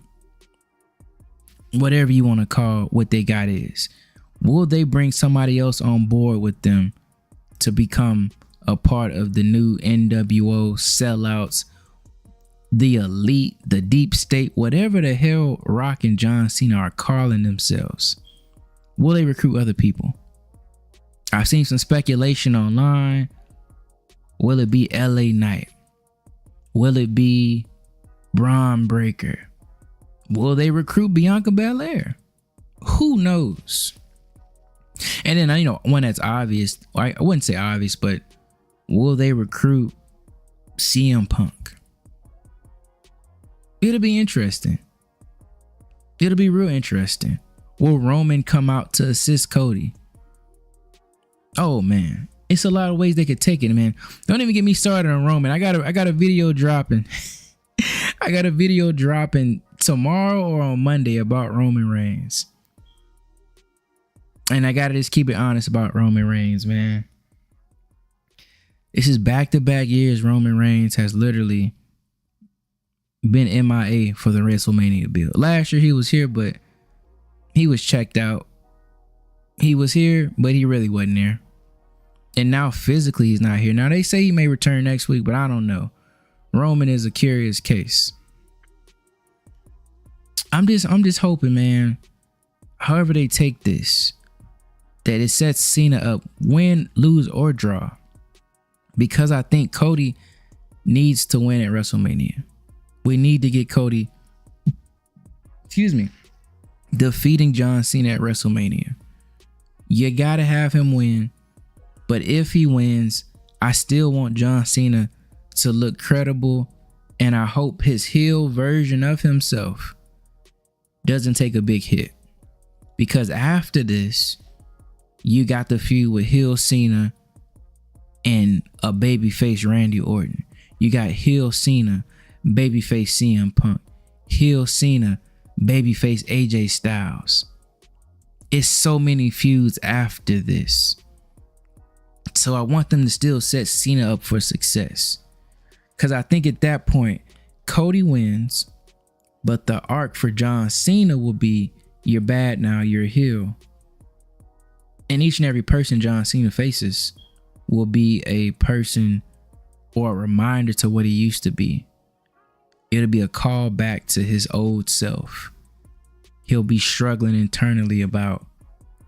S1: Whatever you want to call what they got is. Will they bring somebody else on board with them to become a part of the new NWO sellouts, the elite, the deep state, whatever the hell Rock and John Cena are calling themselves? Will they recruit other people? I've seen some speculation online. Will it be LA Knight? Will it be Braun Breaker? Will they recruit Bianca Belair? Who knows? And then, you know, one that's obvious, I wouldn't say obvious, but will they recruit CM Punk? It'll be interesting. It'll be real interesting. Will Roman come out to assist Cody? Oh man, it's a lot of ways they could take it, man. Don't even get me started on Roman. I got a video dropping. I got a video dropping tomorrow or on Monday about Roman Reigns. And I gotta just keep it honest about Roman Reigns, man. This is back-to-back years Roman Reigns has literally been MIA for the WrestleMania build. Last year he was here, but he was checked out. He was here, but he really wasn't there. And now physically he's not here. Now they say he may return next week, but I don't know. Roman is a curious case. I'm just hoping, man, however they take this, that it sets Cena up, win, lose, or draw. Because I think Cody needs to win at WrestleMania. We need to get Cody, defeating John Cena at WrestleMania. You gotta have him win. But if he wins, I still want John Cena to look credible. And I hope his heel version of himself doesn't take a big hit. Because after this, you got the feud with heel Cena and a babyface Randy Orton. You got heel Cena, babyface CM Punk. Heel Cena, babyface AJ Styles. It's so many feuds after this. So I want them to still set Cena up for success. Because I think at that point, Cody wins, but the arc for John Cena will be, you're bad now, you're a heel. And each and every person John Cena faces will be a person or a reminder to what he used to be. It'll be a call back to his old self. He'll be struggling internally about,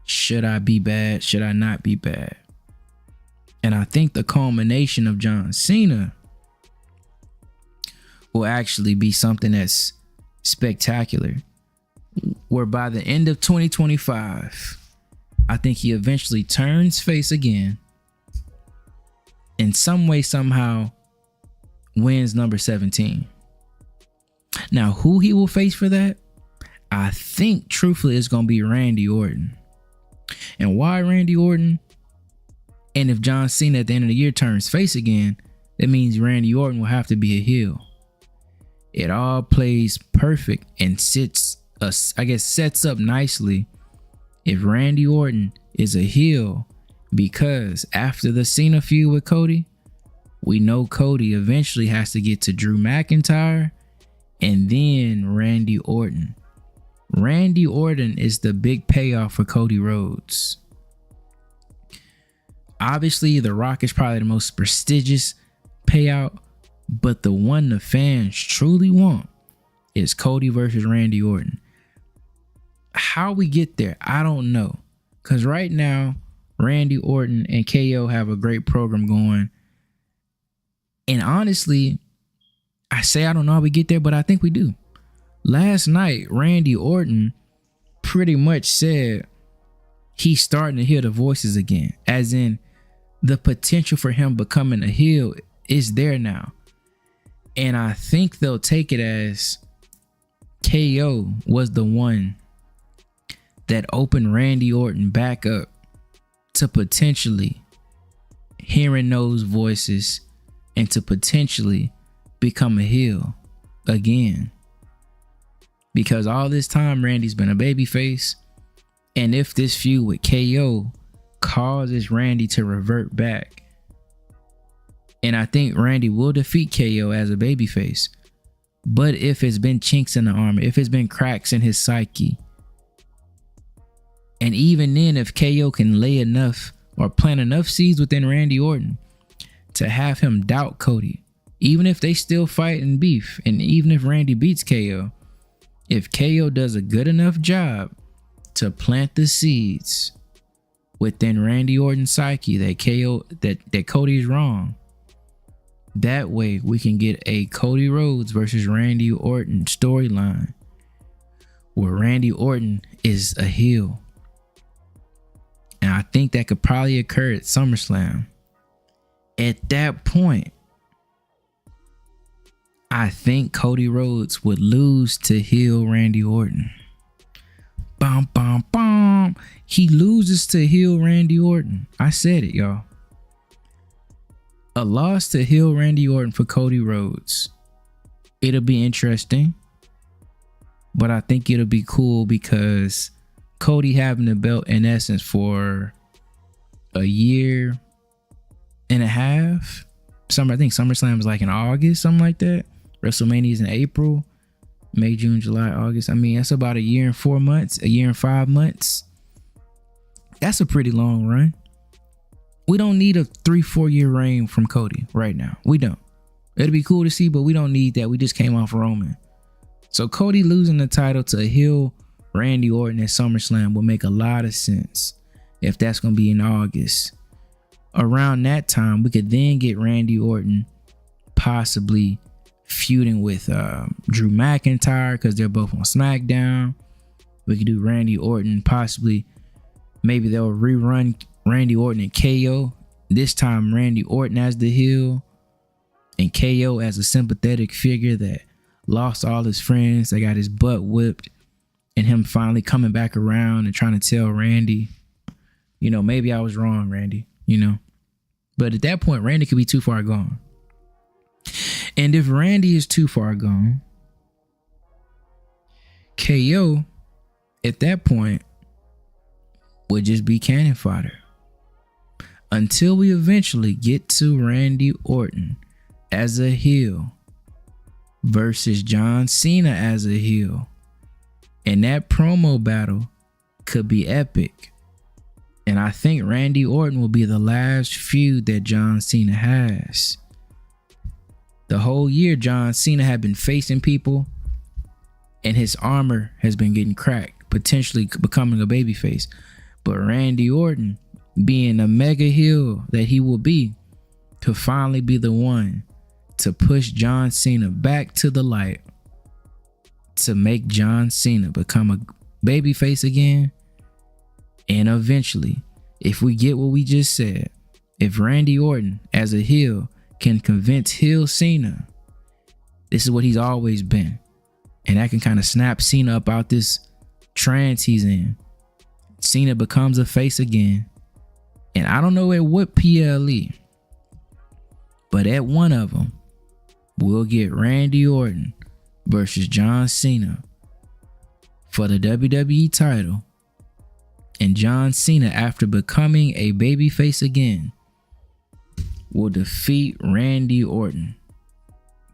S1: should I be bad? Should I not be bad? And I think the culmination of John Cena will actually be something that's spectacular. Where by the end of 2025, I think he eventually turns face again. In some way, somehow, wins number 17. Now, who he will face for that? I think, truthfully, it's going to be Randy Orton. And why Randy Orton? And if John Cena at the end of the year turns face again, that means Randy Orton will have to be a heel. It all plays perfect and sets up nicely if Randy Orton is a heel, because after the Cena feud with Cody, we know Cody eventually has to get to Drew McIntyre and then Randy Orton. Randy Orton is the big payoff for Cody Rhodes. Obviously, The Rock is probably the most prestigious payout, but the one the fans truly want is Cody versus Randy Orton. How we get there, I don't know. Because right now, Randy Orton and KO have a great program going. And honestly, I say I don't know how we get there, but I think we do. Last night, Randy Orton pretty much said he's starting to hear the voices again. As in, the potential for him becoming a heel is there now. And I think they'll take it as KO was the one that opened Randy Orton back up to potentially hearing those voices and to potentially become a heel again. Because all this time, Randy's been a babyface. And if this feud with KO causes Randy to revert back, and I think Randy will defeat KO as a babyface, but if it's been chinks in the armor, if it's been cracks in his psyche, and even then, if KO can lay enough or plant enough seeds within Randy Orton to have him doubt Cody, even if they still fight and beef, and even if Randy beats KO, if KO does a good enough job to plant the seeds within Randy Orton's psyche that Cody's wrong, that way we can get a Cody Rhodes versus Randy Orton storyline where Randy Orton is a heel. And I think that could probably occur at SummerSlam. At that point, I think Cody Rhodes would lose to heel Randy Orton. Bum, bum, bum. He loses to heel Randy Orton. I said it, y'all. A loss to heel Randy Orton for Cody Rhodes. It'll be interesting. But I think it'll be cool because Cody having the belt in essence for a year and a half. I think SummerSlam is like in August, something like that. WrestleMania is in April. May, June, July, August. I mean, that's about a year and 4 months, a year and 5 months. That's a pretty long run. We don't need a 3-4 year reign from Cody right now. We don't. It'll be cool to see, but we don't need that. We just came off Roman. So Cody losing the title to a heel Randy Orton at SummerSlam will make a lot of sense if that's going to be in August. Around that time, we could then get Randy Orton possibly feuding with Drew McIntyre because they're both on SmackDown. We could do Randy Orton possibly. Maybe they'll rerun Randy Orton and KO. This time Randy Orton as the heel and KO as a sympathetic figure that lost all his friends, that got his butt whipped, and him finally coming back around and trying to tell Randy, you know, maybe I was wrong, Randy, you know. But at that point, Randy could be too far gone. And if Randy is too far gone, KO at that point would just be cannon fodder. Until we eventually get to Randy Orton as a heel versus John Cena as a heel. And that promo battle could be epic. And I think Randy Orton will be the last feud that John Cena has. The whole year, John Cena had been facing people and his armor has been getting cracked, potentially becoming a babyface. But Randy Orton, being a mega heel that he will be, could finally be the one to push John Cena back to the light, to make John Cena become a babyface again. And eventually, if we get what we just said, if Randy Orton as a heel can convince heel Cena this is what he's always been, and that can kind of snap Cena up out this trance he's in, Cena becomes a face again. And I don't know at what PLE, but at one of them, we'll get Randy Orton versus John Cena for the WWE title. And John Cena, after becoming a babyface again, will defeat Randy Orton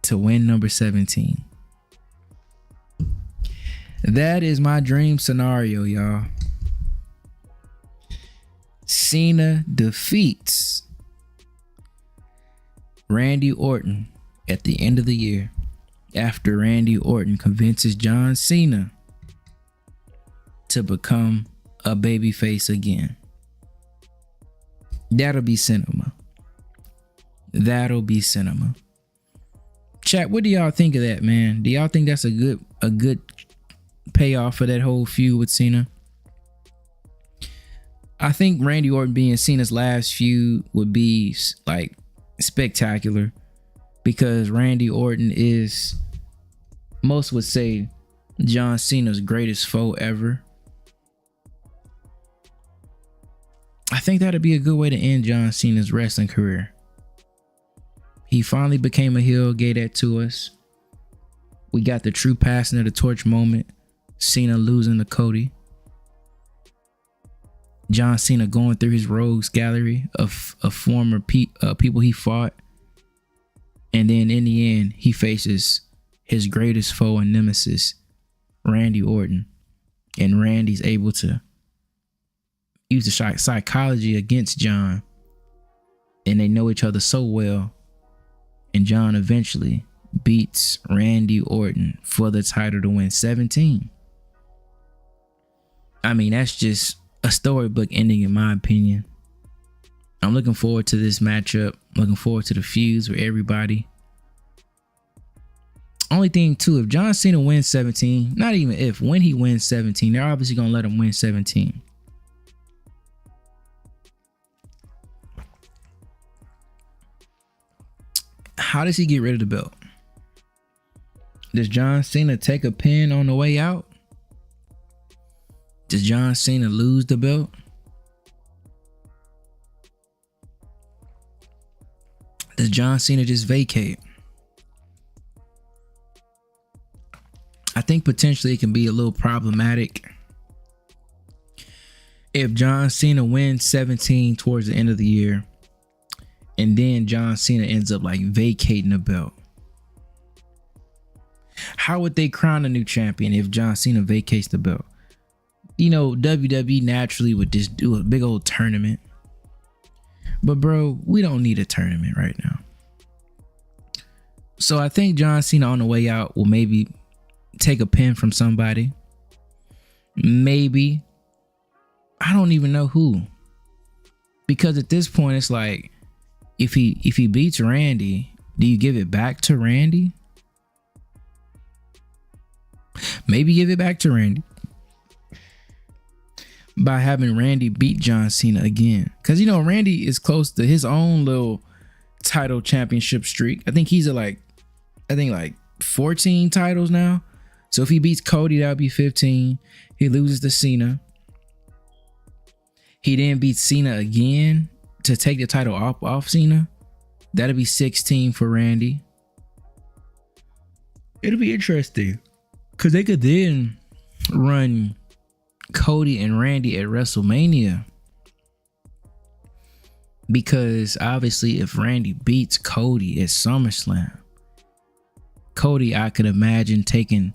S1: to win number 17. That is my dream scenario, y'all. Cena defeats Randy Orton at the end of the year after Randy Orton convinces John Cena to become a babyface again. That'll be cinema. That'll be cinema. Chat, what do y'all think of that, man? Do y'all think that's a good payoff for that whole feud with Cena? I think Randy Orton being Cena's last feud would be like spectacular, because Randy Orton is, most would say, John Cena's greatest foe ever. I think that'd be a good way to end John Cena's wrestling career. He finally became a heel, gave that to us. We got the true passing of the torch moment. Cena losing to Cody. John Cena going through his rogues gallery of former people he fought. And then in the end, he faces his greatest foe and nemesis, Randy Orton. And Randy's able to use the psychology against John. And they know each other so well. And John eventually beats Randy Orton for the title to win 17. I mean, that's just a storybook ending in my opinion. I'm looking forward to this matchup. Looking forward to the feuds with everybody. Only thing too, if John Cena wins 17, not even if, when he wins 17, they're obviously gonna let him win 17. How does he get rid of the belt? Does John Cena take a pin on the way out? Does John Cena lose the belt? Does John Cena just vacate? I think potentially it can be a little problematic if John Cena wins 17 towards the end of the year, and then John Cena ends up like vacating the belt. How would they crown a new champion if John Cena vacates the belt? You know, WWE naturally would just do a big old tournament. But bro, we don't need a tournament right now. So I think John Cena on the way out will maybe take a pin from somebody. Maybe. I don't even know who. Because at this point it's like, if he beats Randy, do you give it back to Randy? Maybe give it back to Randy by having Randy beat John Cena again. Because, you know, Randy is close to his own little title championship streak. I think he's at like 14 titles now. So if he beats Cody, that'll be 15. He loses to Cena. He then beats Cena again to take the title off Cena. That'll be 16 for Randy. It'll be interesting, because they could then run Cody and Randy at WrestleMania. Because obviously if Randy beats Cody at SummerSlam, Cody, I could imagine taking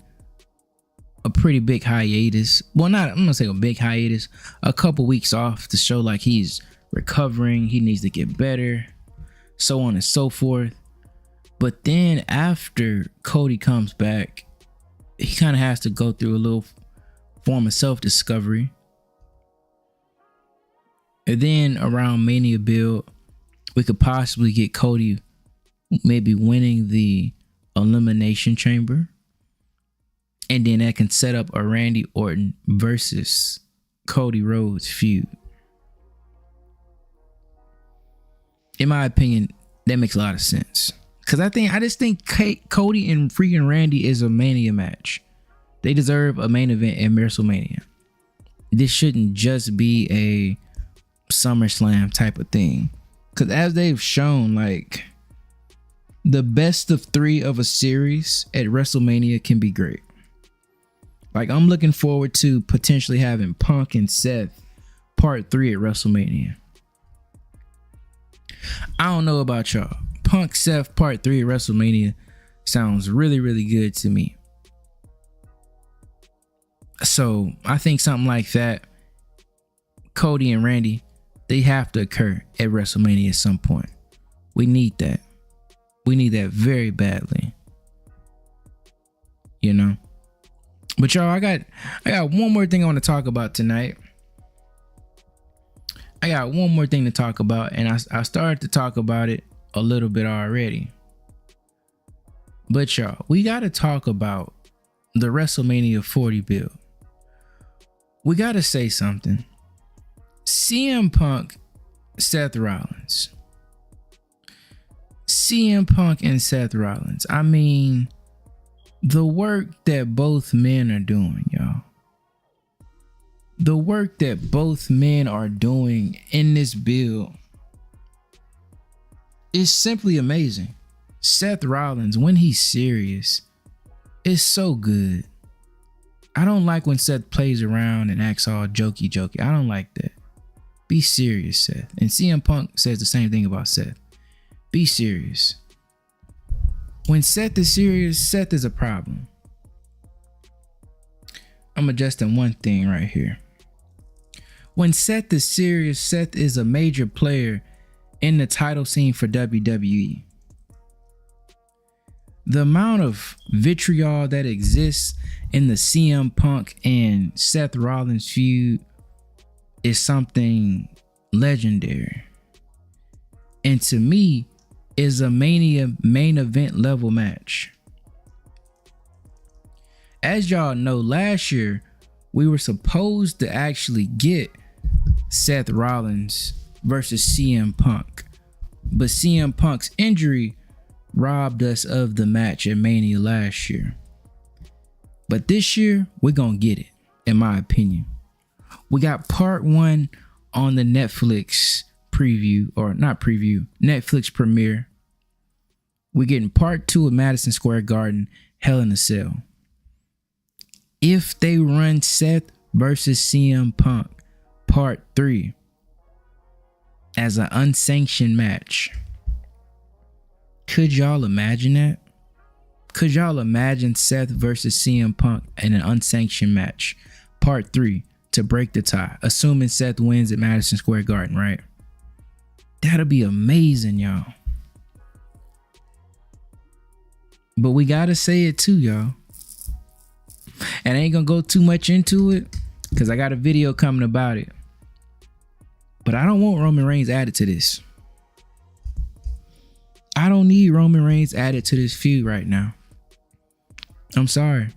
S1: a pretty big hiatus. Well, I'm gonna say a big hiatus, a couple weeks off to show like he's recovering, he needs to get better, so on and so forth. But then after Cody comes back, he kind of has to go through a little form of self-discovery. And then around Mania build, we could possibly get Cody maybe winning the Elimination Chamber. And then that can set up a Randy Orton versus Cody Rhodes feud. In my opinion, That makes a lot of sense. Because I just think Cody and freaking Randy is a Mania match. They deserve a main event at WrestleMania. This shouldn't just be a SummerSlam type of thing. Because as they've shown, like, the best of 3 of a series at WrestleMania can be great. Like, I'm looking forward to potentially having Punk and Seth part 3 at WrestleMania. I don't know about y'all. Punk Seth part 3 at WrestleMania sounds really, really good to me. So I think something like that, Cody and Randy, they have to occur at WrestleMania at some point. We need that. We need that very badly. You know? But y'all, I got one more thing I want to talk about tonight. I got one more thing to talk about, and I started to talk about it a little bit already. But y'all, we got to talk about the WrestleMania 40 build. We got to say something. CM Punk, Seth Rollins. CM Punk and Seth Rollins. I mean, the work that both men are doing, y'all. The work that both men are doing in this build is simply amazing. Seth Rollins, when he's serious, is so good. I don't like when Seth plays around and acts all jokey. I don't like that. Be serious, Seth. And CM Punk says the same thing about Seth. Be serious. When Seth is serious, Seth is a problem. I'm adjusting one thing right here. When Seth is serious, Seth is a major player in the title scene for WWE. The amount of vitriol that exists in the CM Punk and Seth Rollins feud is something legendary. And to me, is a Mania main event level match. As y'all know, last year, we were supposed to actually get Seth Rollins versus CM Punk. But CM Punk's injury robbed us of the match at Mania last year. But this year, we're going to get it, in my opinion. We got part 1 on the Netflix preview, or not preview, Netflix premiere. We're getting part 2 of Madison Square Garden, Hell in a Cell. If they run Seth versus CM Punk part 3 as an unsanctioned match, could y'all imagine that? Could y'all imagine Seth versus CM Punk in an unsanctioned match part 3 to break the tie, assuming Seth wins at Madison Square Garden, right? That'll be amazing, y'all. But we gotta say it too, y'all. And I ain't gonna go too much into it because I got a video coming about it. But I don't want Roman Reigns added to this. I don't need Roman Reigns added to this feud right now. I'm sorry.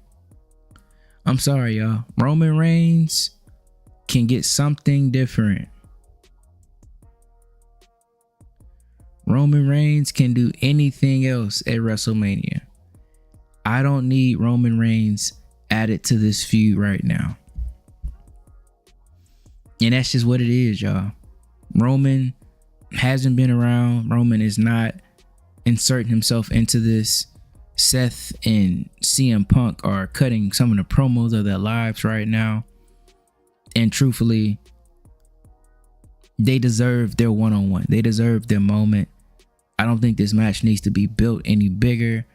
S1: I'm sorry, y'all. Roman Reigns can get something different. Roman Reigns can do anything else at WrestleMania. I don't need Roman Reigns added to this feud right now. And that's just what it is, y'all. Roman hasn't been around. Roman is not inserting himself into this. Seth and CM Punk are cutting some of the promos of their lives right now. And truthfully, they deserve their one-on-one. They deserve their moment. I don't think this match needs to be built any bigger.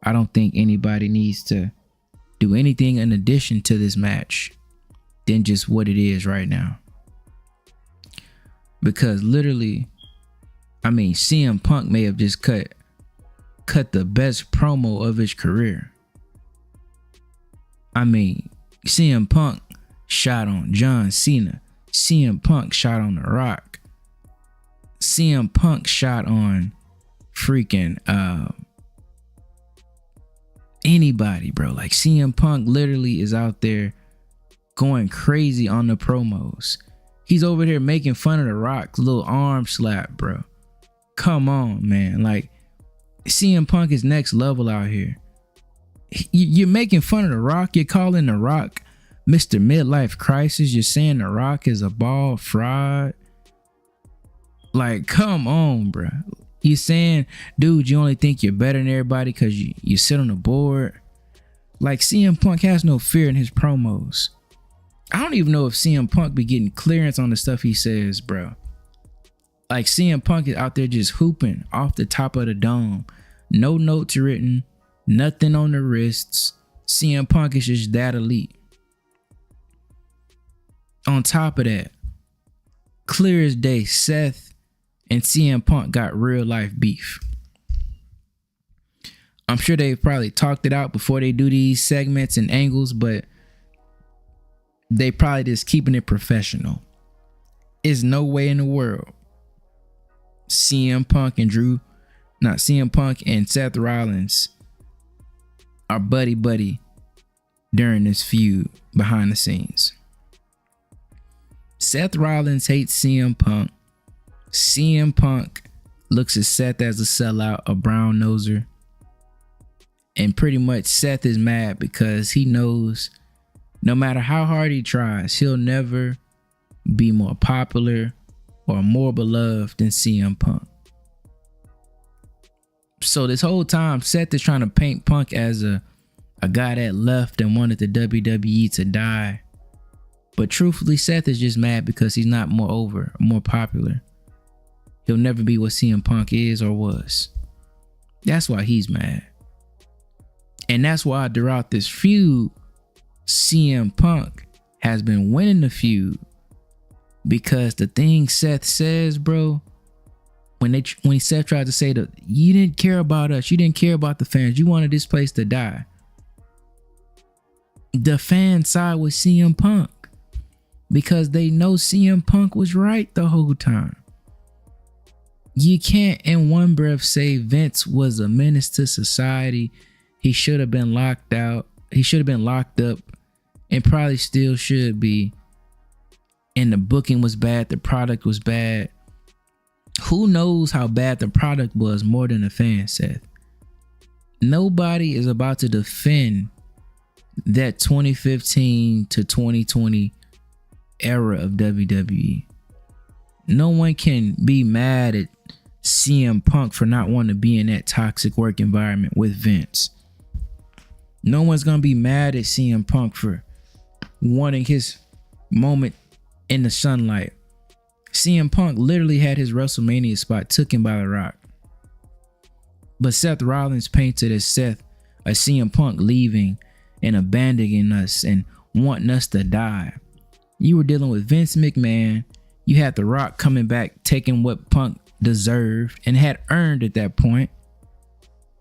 S1: I don't think anybody needs to do anything in addition to this match than just what it is right now. Because literally, I mean, CM Punk may have just cut the best promo of his career. I mean, CM Punk shot on John Cena. CM Punk shot on The Rock. CM Punk shot on freaking anybody, bro. Like, CM Punk literally is out there going crazy on the promos. He's over there making fun of The Rock's little arm slap, bro. come on, man. Like, CM Punk is next level out here. You're making fun of The Rock. You're calling The Rock Mr. Midlife Crisis. You're saying The Rock is a bald fraud. Like, come on, bro. You're saying, dude, you only think you're better than everybody because you sit on the board. Like, CM Punk has no fear in his promos. I don't even know if CM Punk be getting clearance on the stuff he says, bro. Like, CM Punk is out there just hooping off the top of the dome. No notes written. Nothing on the wrists. CM Punk is just that elite. On top of that, clear as day, Seth and CM Punk got real life beef. I'm sure they probably talked it out before they do these segments and angles, but they probably just keeping it professional. There's no way in the world CM Punk and Seth Rollins are buddy during this feud behind the scenes. Seth Rollins hates CM Punk. CM Punk looks at Seth as a sellout, a brown noser. And pretty much Seth is mad because he knows no matter how hard he tries, he'll never be more popular or more beloved than CM Punk. So this whole time, Seth is trying to paint Punk as a guy that left and wanted the WWE to die. But truthfully, Seth is just mad because he's not more popular. He'll never be what CM Punk is or was. That's why he's mad. And that's why throughout this feud, CM Punk has been winning the feud. Because the thing Seth says, bro, when Seth tried to say that you didn't care about us, you didn't care about the fans, you wanted this place to die. The fans side with CM Punk because they know CM Punk was right the whole time. You can't in one breath say Vince was a menace to society. He should have been locked out. He should have been locked up and probably still should be. And the booking was bad. The product was bad. Who knows how bad the product was more than the fans said? Nobody is about to defend that 2015 to 2020 era of WWE. No one can be mad at CM Punk for not wanting to be in that toxic work environment with Vince. No one's going to be mad at CM Punk for wanting his moment in the sunlight. CM Punk literally had his WrestleMania spot taken by The Rock. But Seth Rollins painted as CM Punk leaving and abandoning us and wanting us to die. You were dealing with Vince McMahon. You had The Rock coming back, taking what Punk deserved and had earned at that point.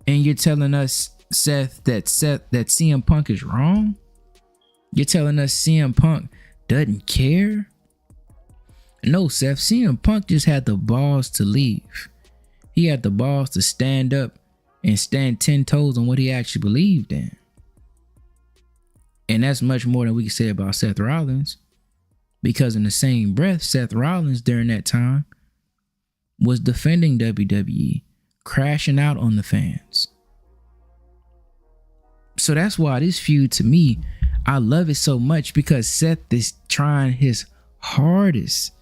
S1: And you're telling us, Seth, that CM Punk is wrong? You're telling us CM Punk doesn't care? No, Seth, CM Punk just had the balls to leave. He had the balls to stand up and stand 10 toes on what he actually believed in. And that's much more than we can say about Seth Rollins. Because in the same breath, Seth Rollins during that time was defending WWE, crashing out on the fans. So that's why this feud, to me, I love it so much, because Seth is trying his hardest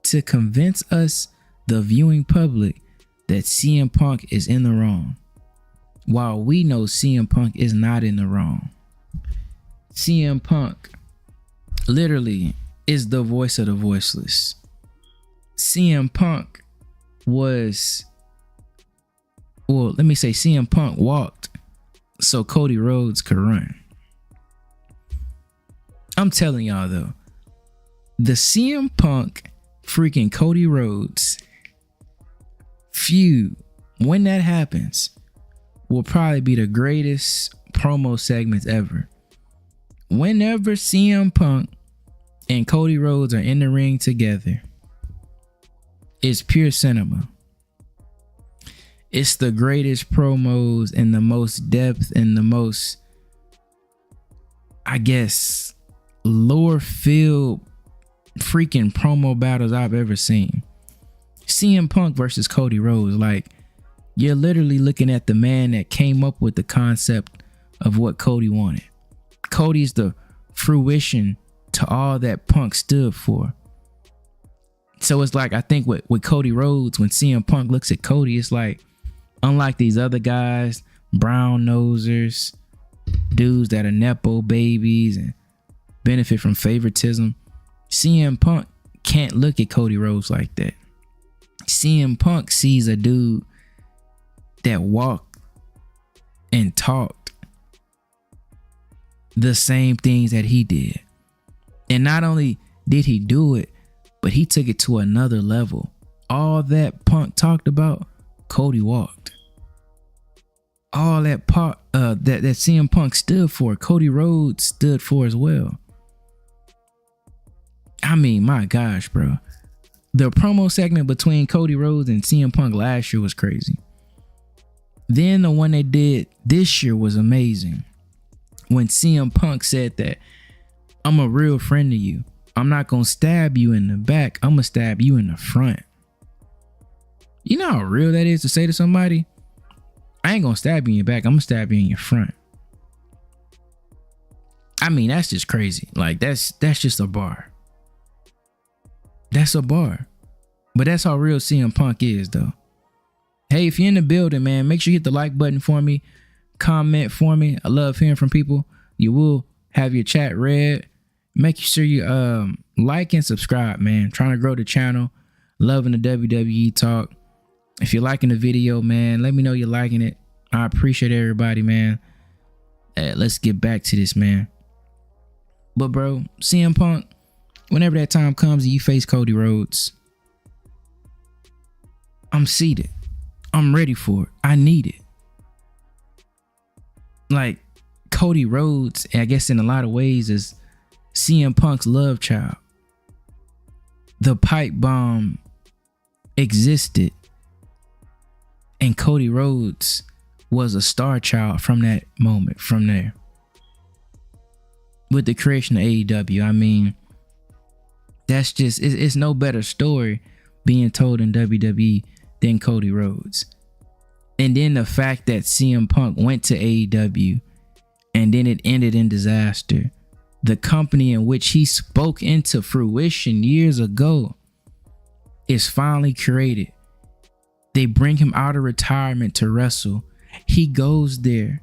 S1: to convince us, the viewing public, that CM Punk is in the wrong, while we know CM Punk is not in the wrong. CM Punk literally is the voice of the voiceless. CM Punk CM Punk walked so Cody Rhodes could run. I'm telling y'all though, the CM Punk freaking Cody Rhodes feud, when that happens, will probably be the greatest promo segments ever. Whenever CM Punk and Cody Rhodes are in the ring together, it's pure cinema. It's the greatest promos and the most depth and the most, I guess, lore filled freaking promo battles I've ever seen. CM Punk versus Cody Rhodes. Like, you're literally looking at the man that came up with the concept of what Cody wanted. Cody's the fruition to all that Punk stood for. So it's like, I think with Cody Rhodes, when CM Punk looks at Cody, it's like, unlike these other guys, brown nosers, dudes that are nepo babies and benefit from favoritism, CM Punk can't look at Cody Rhodes like that. CM Punk sees a dude that walked and talked the same things that he did. And not only did he do it, but he took it to another level. All that Punk talked about, Cody walked. All that that CM Punk stood for, Cody Rhodes stood for as well. I mean, my gosh, bro. The promo segment between Cody Rhodes and CM Punk last year was crazy. Then the one they did this year was amazing. When CM Punk said that, I'm a real friend to you. I'm not going to stab you in the back. I'm going to stab you in the front. You know how real that is to say to somebody? I ain't going to stab you in your back. I'm going to stab you in your front. I mean, that's just crazy. Like, that's just a bar. That's a bar. But that's how real CM Punk is, though. Hey, if you're in the building, man, make sure you hit the like button for me. Comment for me. I love hearing from people. You will have your chat read. Make sure you like and subscribe, man. Trying to grow the channel. Loving the WWE talk. If you're liking the video, man, let me know you're liking it. I appreciate everybody, man. Let's get back to this, man. But, bro, CM Punk, whenever that time comes and you face Cody Rhodes, I'm seated. I'm ready for it. I need it. Like, Cody Rhodes, I guess in a lot of ways, is CM Punk's love child. The pipe bomb existed, and Cody Rhodes was a star child from that moment, from there. With the creation of AEW, I mean, that's just, it's no better story being told in WWE than Cody Rhodes. And then the fact that CM Punk went to AEW and then it ended in disaster. The company in which he spoke into fruition years ago is finally created. They bring him out of retirement to wrestle. He goes there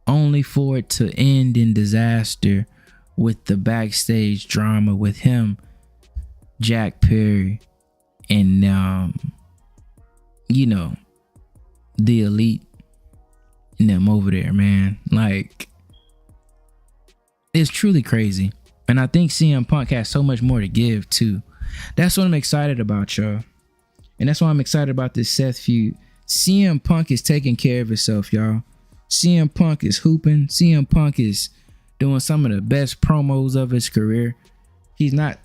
S1: only for it to end in disaster with the backstage drama with him, Jack Perry, and you know, the elite and them over there, man. Like, it's truly crazy. And I think CM Punk has so much more to give too. That's what I'm excited about, y'all. And that's why I'm excited about this Seth feud. CM Punk is taking care of himself, y'all. CM Punk is hooping. CM Punk is doing some of the best promos of his career. He's not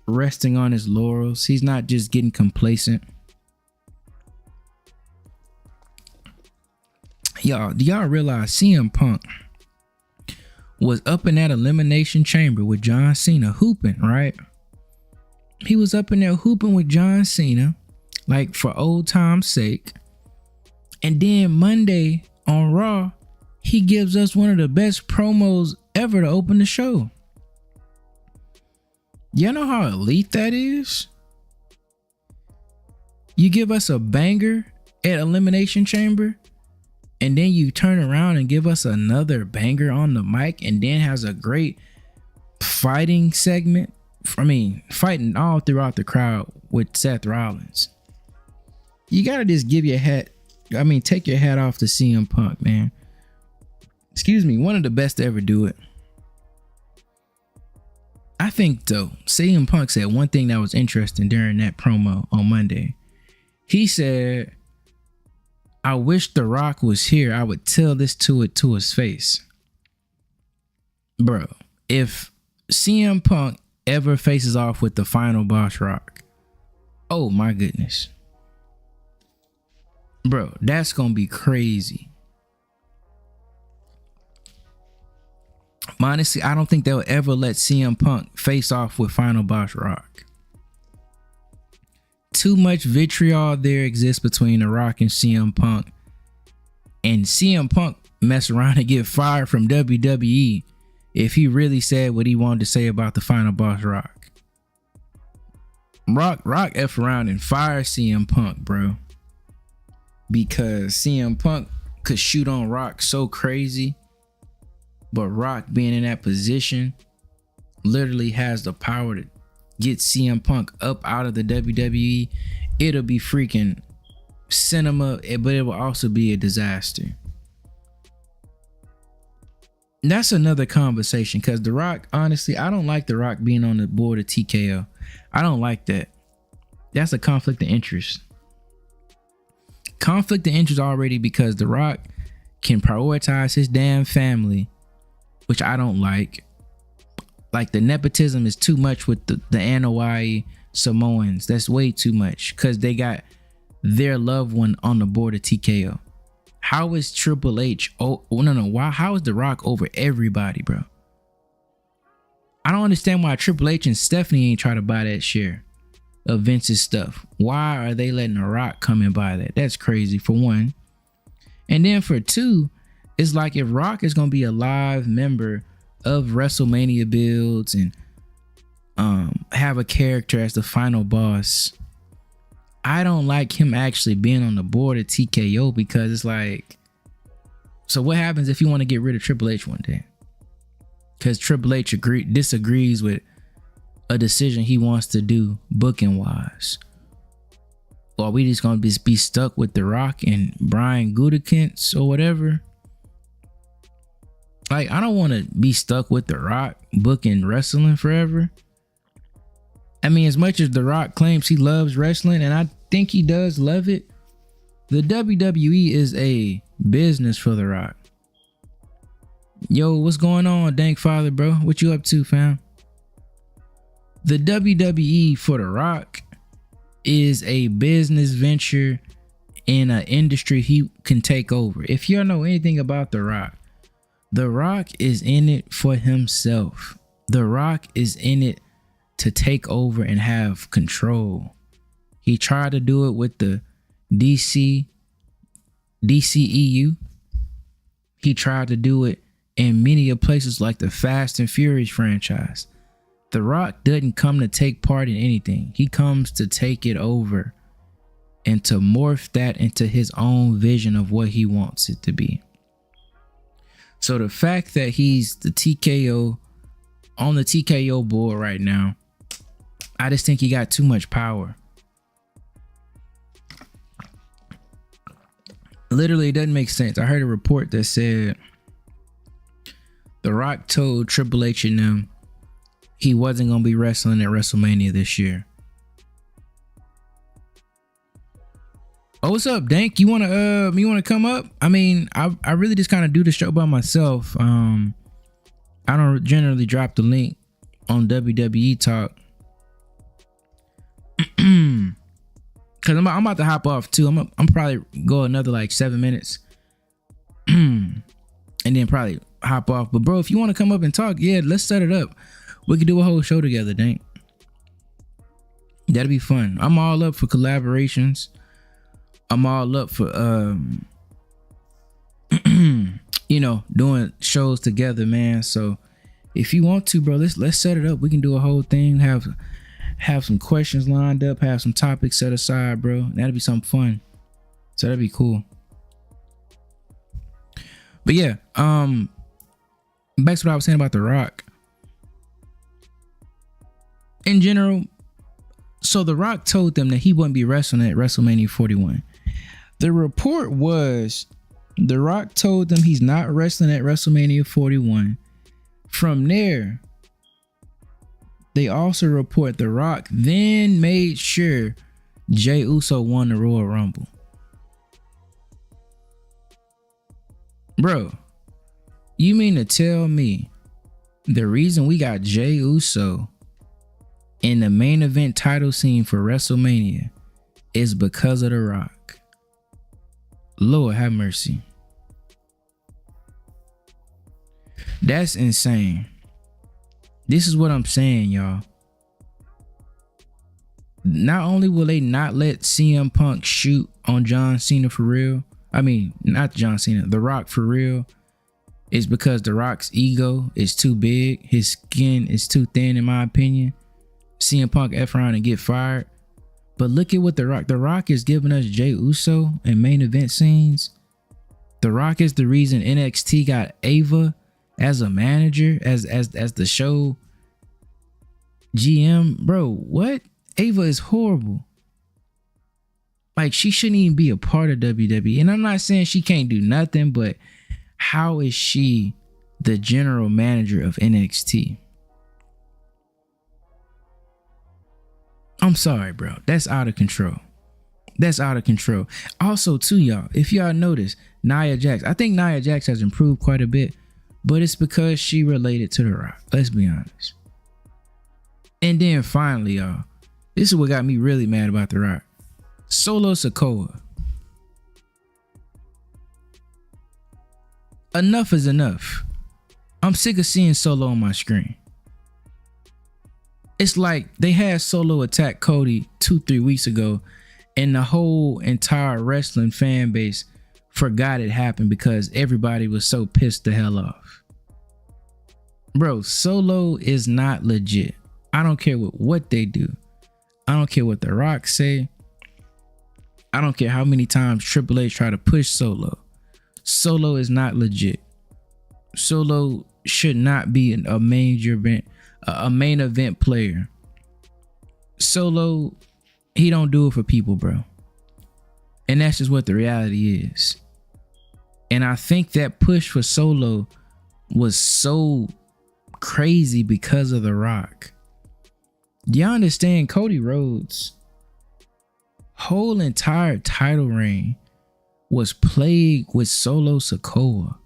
S1: resting on his laurels. He's not just getting complacent. Y'all, do y'all realize CM Punk was up in that elimination chamber with John Cena hooping, right? He was up in there hooping with John Cena, like for old time's sake. And then Monday on Raw, he gives us one of the best promos ever to open the show. Y'all know how elite that is? You give us a banger at Elimination Chamber, and then you turn around and give us another banger on the mic, and then has a great fighting segment. I mean, fighting all throughout the crowd with Seth Rollins. You gotta just give your hat, I mean, take your hat off to CM Punk, man. Excuse me, one of the best to ever do it. I think, though, CM Punk said one thing that was interesting during that promo on Monday. He said, I wish The Rock was here. I would tell this to his face. Bro, if CM Punk ever faces off with the final boss Rock, oh my goodness. Bro, that's going to be crazy. Honestly, I don't think they'll ever let CM Punk face off with final boss Rock. too much vitriol there exists between The Rock and CM Punk. And CM Punk mess around and get fired from WWE if he really said what he wanted to say about the final boss Rock. Rock F around and fire CM Punk, bro. Because CM Punk could shoot on Rock so crazy, but Rock being in that position literally has the power to get CM Punk up out of the WWE. It'll be freaking cinema, but it will also be a disaster. That's another conversation, because The Rock, honestly, I don't like The Rock being on the board of TKO. I don't like that. That's a conflict of interest. Conflict of interest already, because The Rock can prioritize his damn family, which I don't like. Like, the nepotism is too much with the Anoa'i Samoans. That's way too much, because they got their loved one on the board of TKO. How is Triple H? Why? How is The Rock over everybody, bro? I don't understand why Triple H and Stephanie ain't try to buy that share of Vince's stuff. Why are they letting The Rock come and buy that? That's crazy, for one. And then for two, it's like, if Rock is gonna be a live member of WrestleMania builds and have a character as the final boss, I don't like him actually being on the board of TKO, because it's like, so what happens if you want to get rid of Triple H one day? Because Triple H disagrees with a decision he wants to do booking wise. Or are we just going to be stuck with The Rock and Brian Gutekunst or whatever? Like, I don't want to be stuck with The Rock booking wrestling forever. I mean, as much as The Rock claims he loves wrestling, and I think he does love it, the WWE is a business for The Rock. Yo, what's going on, Dank Father, bro? What you up to, fam? The WWE for The Rock is a business venture in an industry he can take over. If you don't know anything about The Rock is in it for himself. The Rock is in it to take over and have control. He tried to do it with the DCEU. He tried to do it in many of places like the Fast and Furious franchise. The Rock doesn't come to take part in anything. He comes to take it over and to morph that into his own vision of what he wants it to be. So the fact that he's the TKO, on the TKO board right now, I just think he got too much power. Literally, it doesn't make sense. I heard a report that said The Rock told Triple H and them he wasn't going to be wrestling at WrestleMania this year. Oh, what's up, Dank? You want to come up? I mean, I really just kind of do the show by myself. I don't generally drop the link on WWE Talk. Cause I'm about to hop off too. I'm probably go another like 7 minutes, and then probably hop off. But bro, if you want to come up and talk, yeah, let's set it up. We could do a whole show together, Dank. That'd be fun. I'm all up for collaborations. I'm all up for doing shows together, man. So if you want to, bro, let's set it up. We can do a whole thing. Have some questions lined up, have some topics set aside, bro. That'd be something fun. So that'd be cool. But yeah, back to what I was saying about The Rock. In general, so The Rock told them that he wouldn't be wrestling at WrestleMania 41. The report was The Rock told them he's not wrestling at WrestleMania 41. From there, they also report The Rock then made sure Jey Uso won the Royal Rumble. Bro, you mean to tell me the reason we got Jey Uso in the main event title scene for WrestleMania is because of The Rock? Lord have mercy. That's insane. This is what I'm saying, y'all. not only will they not let CM Punk shoot on John Cena for real, I mean, not John Cena, The Rock for real, is because The Rock's ego is too big. His skin is too thin, in my opinion. CM Punk F around and get fired. But look at what The Rock is giving us Jey Uso in main event scenes. The Rock is the reason NXT got Ava as a manager, as the show GM. Bro, what? Ava is horrible. Like, she shouldn't even be a part of WWE. And I'm not saying she can't do nothing, but how is she the general manager of NXT? I'm sorry, bro. That's out of control. That's out of control. Also, too, y'all, if y'all notice, Nia Jax, I think Nia Jax has improved quite a bit, but it's because she related to The Rock. Let's be honest. And then finally, y'all, this is what got me really mad about The Rock. Solo Sikoa. Enough is enough. I'm sick of seeing Solo on my screen. It's like they had Solo attack Cody 2-3 weeks ago, and the whole entire wrestling fan base forgot it happened because everybody was so pissed the hell off. Bro, Solo is not legit. I don't care what they do. I don't care what The Rock say. I don't care how many times Triple H try to push Solo. Solo is not legit. Solo should not be a main event player. Solo, he don't do it for people, bro. And that's just what the reality is. And I think that push for Solo was so crazy because of The Rock. Do y'all understand? Cody Rhodes' whole entire title reign was plagued with Solo Sikoa.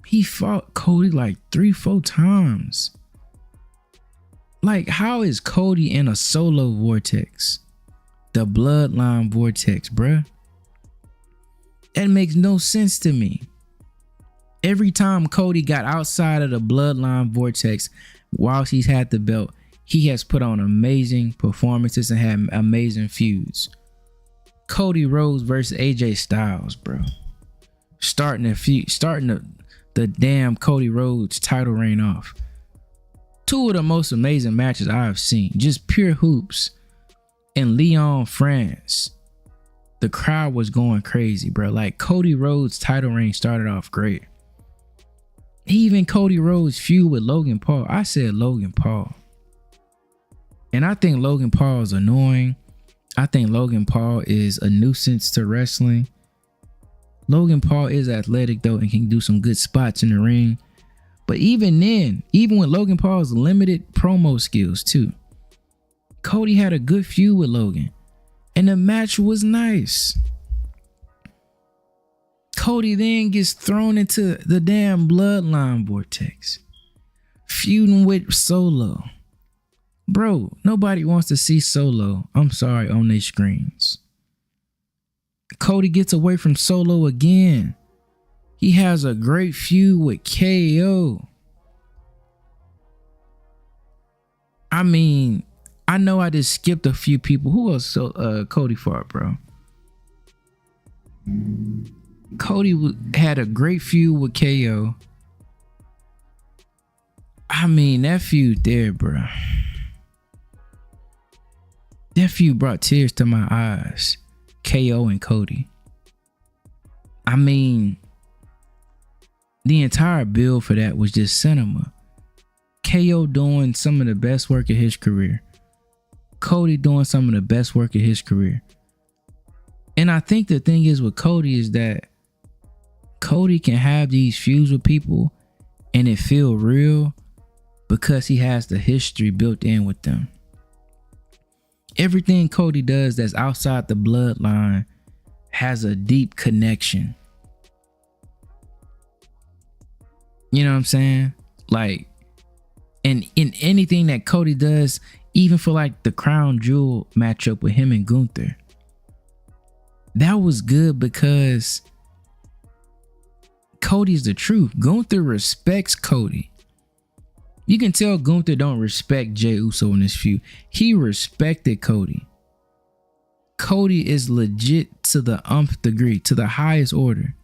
S1: He fought Cody like 3-4 times. Like, how is Cody in a Solo vortex? The bloodline vortex, bruh. That makes no sense to me. Every time Cody got outside of the bloodline vortex whilst he's had the belt, he has put on amazing performances and had amazing feuds. Cody Rhodes versus AJ Styles, bro. Starting the damn Cody Rhodes title reign off. Two of the most amazing matches I've seen. Just pure hoops. In Lyon, France. The crowd was going crazy, bro. Like, Cody Rhodes' title reign started off great. Even Cody Rhodes' feud with Logan Paul. I said Logan Paul. And I think Logan Paul is annoying. I think Logan Paul is a nuisance to wrestling. Logan Paul is athletic, though, and can do some good spots in the ring. But even then, even with Logan Paul's limited promo skills, too, Cody had a good feud with Logan. And the match was nice. Cody then gets thrown into the damn bloodline vortex, feuding with Solo. Bro, nobody wants to see Solo, I'm sorry, on their screens. Cody gets away from Solo again. He has a great feud with KO. I mean, I know I just skipped a few people. Who else Cody fought, bro? Cody had a great feud with KO. I mean, that feud there, bro. That feud brought tears to my eyes. KO and Cody. I mean, the entire build for that was just cinema. KO doing some of the best work of his career. Cody doing some of the best work of his career. And I think the thing is with Cody is that Cody can have these feuds with people and it feel real because he has the history built in with them. Everything Cody does that's outside the bloodline has a deep connection. You know what I'm saying? Like, in anything that Cody does, even for like the crown jewel matchup with him and Gunther, that was good because Cody's the truth. Gunther respects Cody. You can tell Gunther don't respect Jey Uso in this feud. He respected Cody. Cody is legit to the nth degree, to the highest order.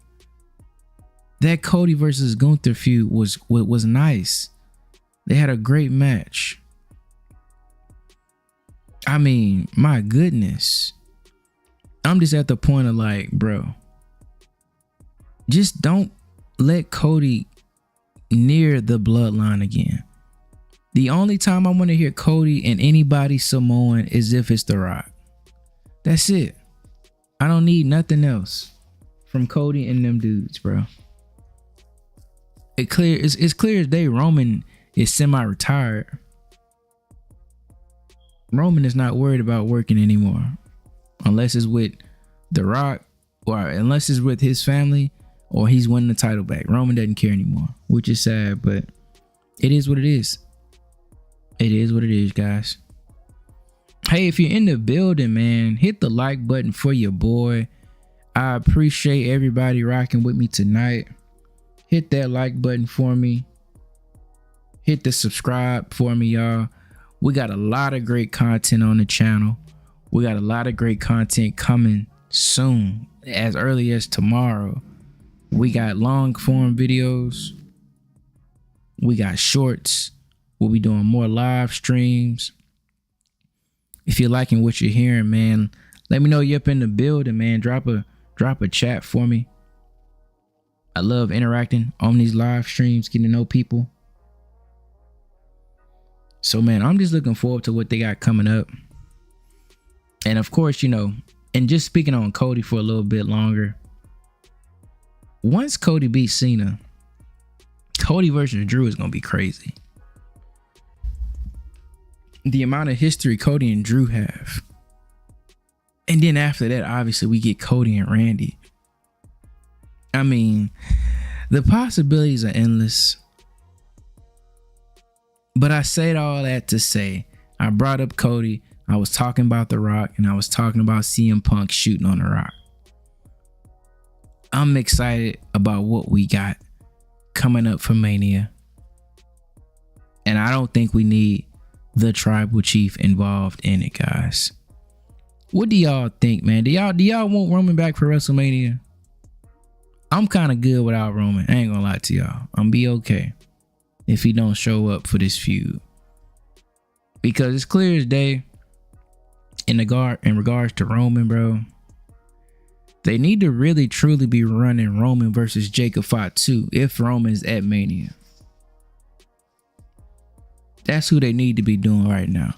S1: That Cody versus Gunther feud was nice. They had a great match. I mean, my goodness. I'm just at the point of like, bro, just don't let Cody near the bloodline again. The only time I want to hear Cody and anybody Samoan is if it's The Rock. That's it. I don't need nothing else from Cody and them dudes, bro. It's clear as day Roman is semi-retired. Roman is not worried about working anymore. Unless it's with The Rock, or unless it's with his family, or he's winning the title back. Roman doesn't care anymore, which is sad, but it is what it is. It is what it is, guys. Hey, if you're in the building, man, hit the like button for your boy. I appreciate everybody rocking with me tonight. Hit that like button for me. Hit the subscribe for me, y'all. We got a lot of great content on the channel. We got a lot of great content coming soon, as early as tomorrow. We got long form videos. We got shorts. We'll be doing more live streams. If you're liking what you're hearing, man, let me know you're up in the building, man. Drop a chat for me. I love interacting on these live streams, getting to know people. So, man, I'm just looking forward to what they got coming up. And of course, you know, and just speaking on Cody for a little bit longer. Once Cody beats Cena, Cody versus Drew is going to be crazy. The amount of history Cody and Drew have. And then after that, obviously, we get Cody and Randy. I mean, the possibilities are endless. But I said all that to say, I brought up Cody. I was talking about The Rock, and I was talking about CM Punk shooting on The Rock. I'm excited about what we got coming up for Mania. And I don't think we need the tribal chief involved in it, guys. What do y'all think, man? Do y'all want Roman back for WrestleMania? I'm kind of good without Roman. I ain't gonna lie to y'all. I'm be okay if he don't show up for this feud. Because it's clear as day in regards to Roman, bro. They need to really truly be running Roman versus Jacob Fatu if Roman's at Mania. That's who they need to be doing right now.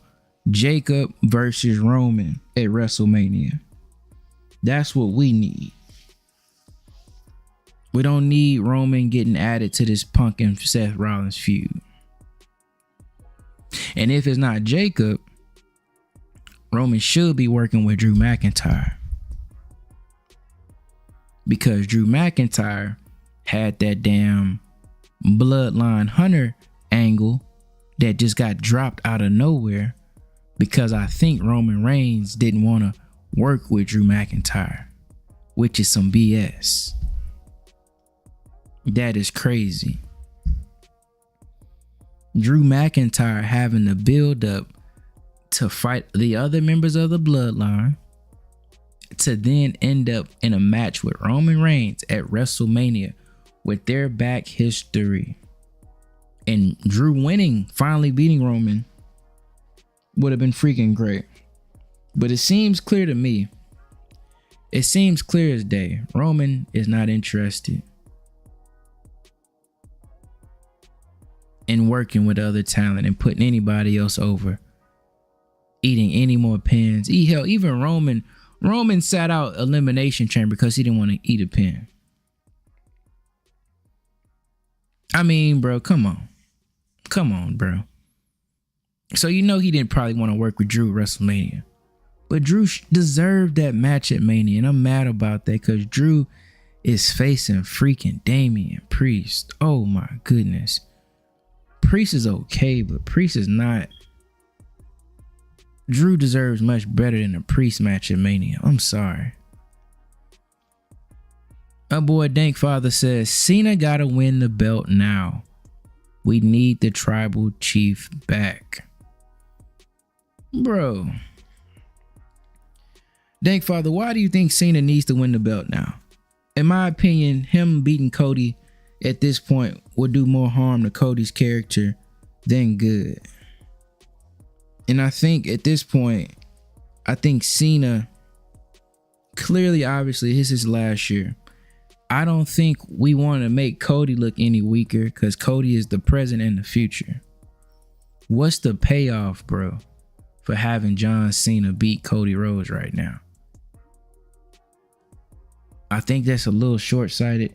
S1: Jacob versus Roman at WrestleMania. That's what we need. We don't need Roman getting added to this Punk and Seth Rollins feud. And if it's not Jacob, Roman should be working with Drew McIntyre. Because Drew McIntyre had that damn Bloodline Hunter angle that just got dropped out of nowhere because I think Roman Reigns didn't want to work with Drew McIntyre, which is some BS. That is crazy. Drew McIntyre having to build up to fight the other members of the Bloodline to then end up in a match with Roman Reigns at WrestleMania with their back history. And Drew winning, finally beating Roman, would have been freaking great. But it seems clear to me, it seems clear as day, Roman is not interested in working with other talent and putting anybody else over, eating any more pins. Hell, even Roman sat out Elimination Chamber because he didn't want to eat a pin. I mean, bro, come on, bro. So you know he didn't probably want to work with Drew at WrestleMania, but Drew deserved that match at Mania, and I'm mad about that because Drew is facing freaking Damian Priest. Oh my goodness. Priest is okay, but Priest is not. Drew deserves much better than a Priest match at Mania. I'm sorry. My boy Dankfather says Cena gotta win the belt now. We need the tribal chief back. Bro. Dank Father, why do you think Cena needs to win the belt now? In my opinion, him beating Cody at this point would do more harm to Cody's character than good. And I think at this point, I think Cena, clearly, obviously, this is his last year. I don't think we want to make Cody look any weaker because Cody is the present and the future. What's the payoff, bro, for having John Cena beat Cody Rhodes right now? I think that's a little short-sighted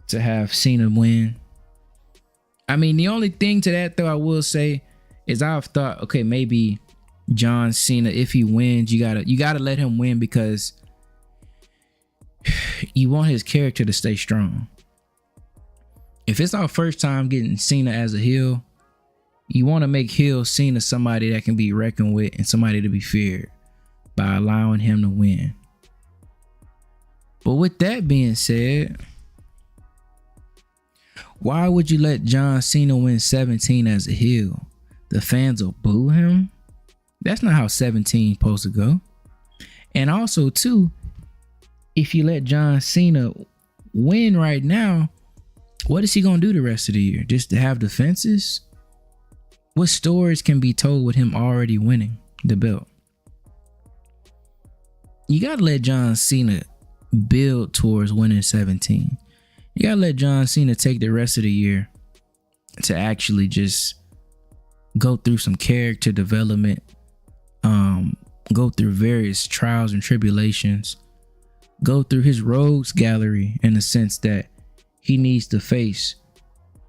S1: to have Cena win. I mean, the only thing to that, though, I will say is I've thought, okay, maybe John Cena, if he wins, you gotta let him win because you want his character to stay strong. If it's our first time getting Cena as a heel, you want to make heel Cena somebody that can be reckoned with and somebody to be feared by allowing him to win. But with that being said, why would you let John Cena win 17 as a heel? The fans will boo him? That's not how 17 supposed to go. And also, too, if you let John Cena win right now, what is he going to do the rest of the year? Just to have defenses? What stories can be told with him already winning the belt? You got to let John Cena build towards winning 17. You got to let John Cena take the rest of the year to actually just go through some character development, go through various trials and tribulations, go through his rogues gallery in the sense that he needs to face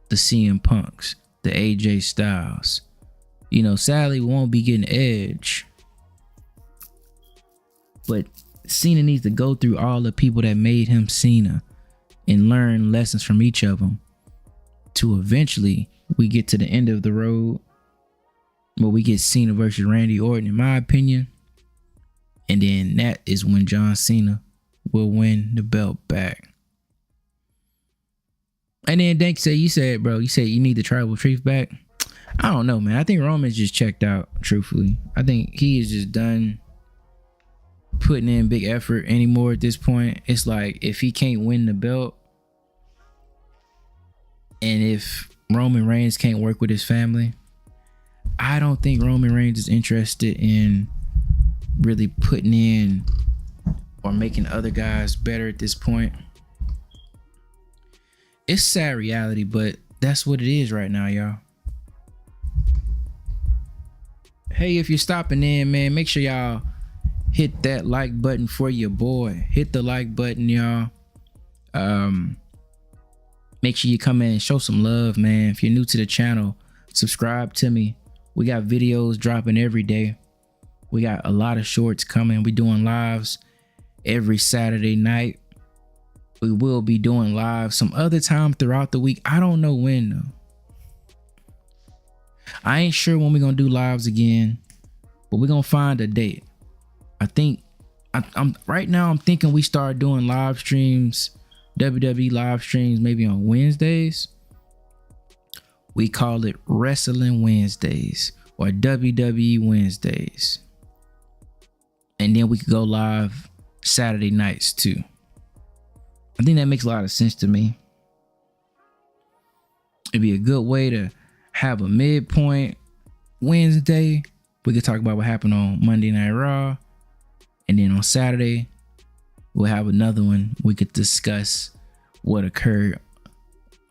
S1: the CM Punks, the AJ Styles. You know, sadly, we won't be getting Edge, but Cena needs to go through all the people that made him Cena and learn lessons from each of them to eventually we get to the end of the road where we get Cena versus Randy Orton, in my opinion. And then that is when John Cena will win the belt back. And then Dank said, you said you need the tribal chief back. I don't know, man. I think Roman's just checked out, truthfully. I think he is just done putting in big effort anymore at this point. It's like if he can't win the belt and if Roman Reigns can't work with his family, I don't think Roman Reigns is interested in really putting in or making other guys better at this point. It's sad reality, but that's what it is right now, y'all. Hey, if you're stopping in, man, make sure y'all hit that like button for your boy. Hit the like button, y'all. Make sure you come in and show some love, man. If you're new to the channel, subscribe to me. We got videos dropping every day. We got a lot of shorts coming. We're doing lives every Saturday night. We will be doing live some other time throughout the week. I don't know when, though. I ain't sure when we're going to do lives again, but we're going to find a date. I think I'm right now I'm thinking we start doing live streams, WWE live streams, maybe on Wednesdays. We call it Wrestling Wednesdays or WWE Wednesdays. And then we could go live Saturday nights too. I think that makes a lot of sense to me. It'd be a good way to have a midpoint Wednesday. We could talk about what happened on Monday Night Raw. And then on Saturday, we'll have another one. We could discuss what occurred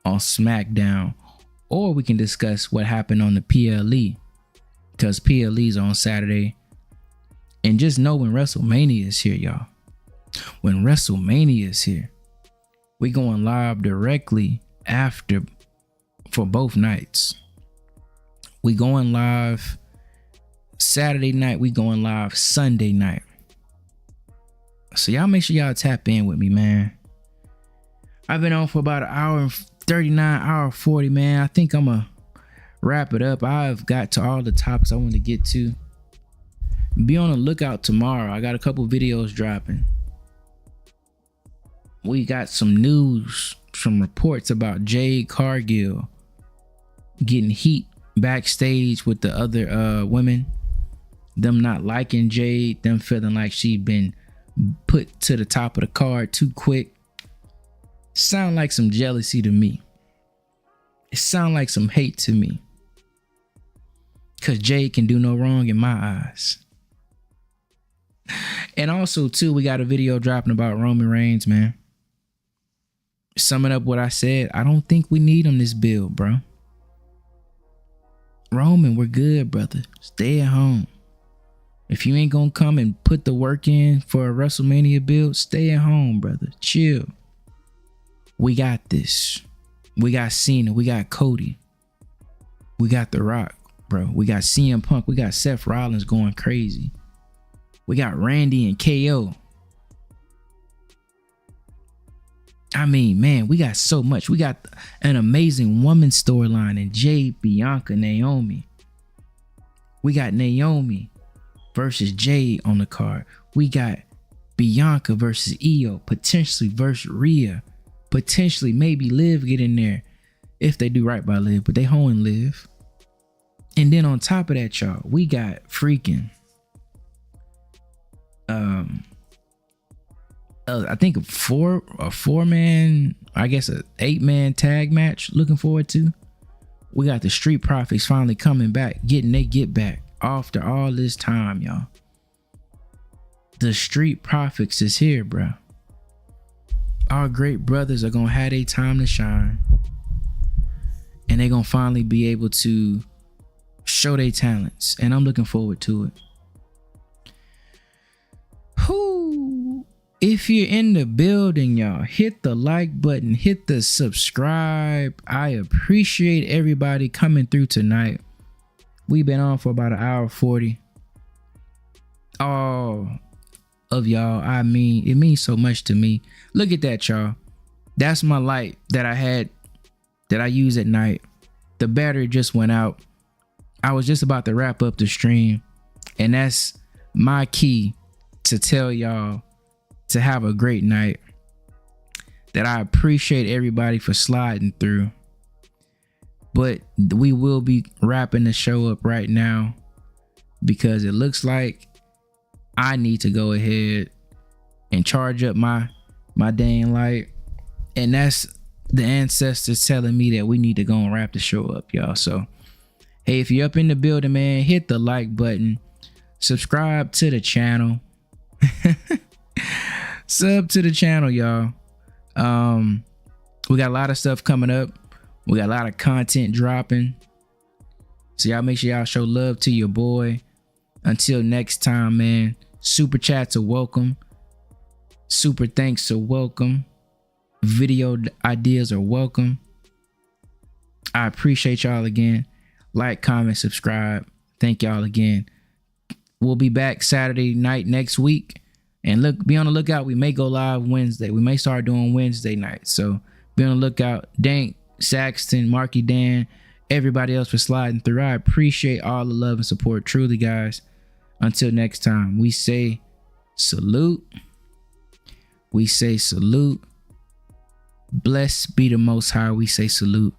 S1: on SmackDown. Or we can discuss what happened on the PLE. Because PLE's on Saturday. And just know when WrestleMania is here, y'all. When WrestleMania is here, we going live directly after for both nights. We going live Saturday night. We going live Sunday night. So y'all make sure y'all tap in with me, man. I've been on for about an hour and 39, hour 40, man. I think I'm gonna wrap it up. I've got to all the topics I want to get to. Be on the lookout tomorrow. I got a couple videos dropping. We got some news, some reports about Jade Cargill getting heat backstage with the other women, them not liking Jade, them feeling like she'd been put to the top of the card too quick. Sound like some jealousy to me. It sound like some hate to me. Cause Jade can do no wrong in my eyes. And also too, we got a video dropping about Roman Reigns, man. Summing up what I said, I don't think we need him this build, bro. Roman, we're good, brother. Stay at home. If you ain't gonna come and put the work in for a WrestleMania build, stay at home, brother. Chill. We got this. We got Cena. We got Cody. We got The Rock, bro. We got CM Punk. We got Seth Rollins going crazy. We got Randy and KO. I mean, man, we got so much. We got an amazing woman storyline in Jade, Bianca, Naomi. We got Naomi versus Jade on the card. We got Bianca versus Io, potentially versus Rhea. Potentially, maybe Liv get in there if they do right by Liv, but they hoeing Liv. And then on top of that, y'all, we got freaking I think a four-man, I guess an 8-man tag match looking forward to. We got the Street Profits finally coming back, getting they get back after all this time, y'all. The Street Profits is here, bro. Our great brothers are gonna have their time to shine, and they're gonna finally be able to show their talents, and I'm looking forward to it. Whoo! If you're in the building, y'all, hit the like button, hit the subscribe. I appreciate everybody coming through tonight. We've been on for about 1:40. All of y'all, I mean, it means so much to me. Look at that, y'all. That's my light that I had, that I use at night. The battery just went out. I was just about to wrap up the stream, and that's my key to tell y'all to have a great night. That I appreciate everybody for sliding through. But we will be wrapping the show up right now, because it looks like I need to go ahead and charge up my dang light. And that's the ancestors telling me that we need to go and wrap the show up, y'all. So, hey, if you're up in the building, man, hit the like button. Subscribe to the channel. Sub to the channel, y'all. We got a lot of stuff coming up. We got a lot of content dropping. So y'all make sure y'all show love to your boy. Until next time, man. Super chats are welcome. Super thanks are welcome. Video ideas are welcome. I appreciate y'all again. Like, comment, subscribe. Thank y'all again. We'll be back Saturday night next week. And look, be on the lookout. We may go live Wednesday. We may start doing Wednesday nights. So be on the lookout. Dank, Saxton, Marky Dan, everybody else for sliding through. I appreciate all the love and support. Truly, guys. Until next time, we say salute. We say salute. Blessed be the Most High. We say salute.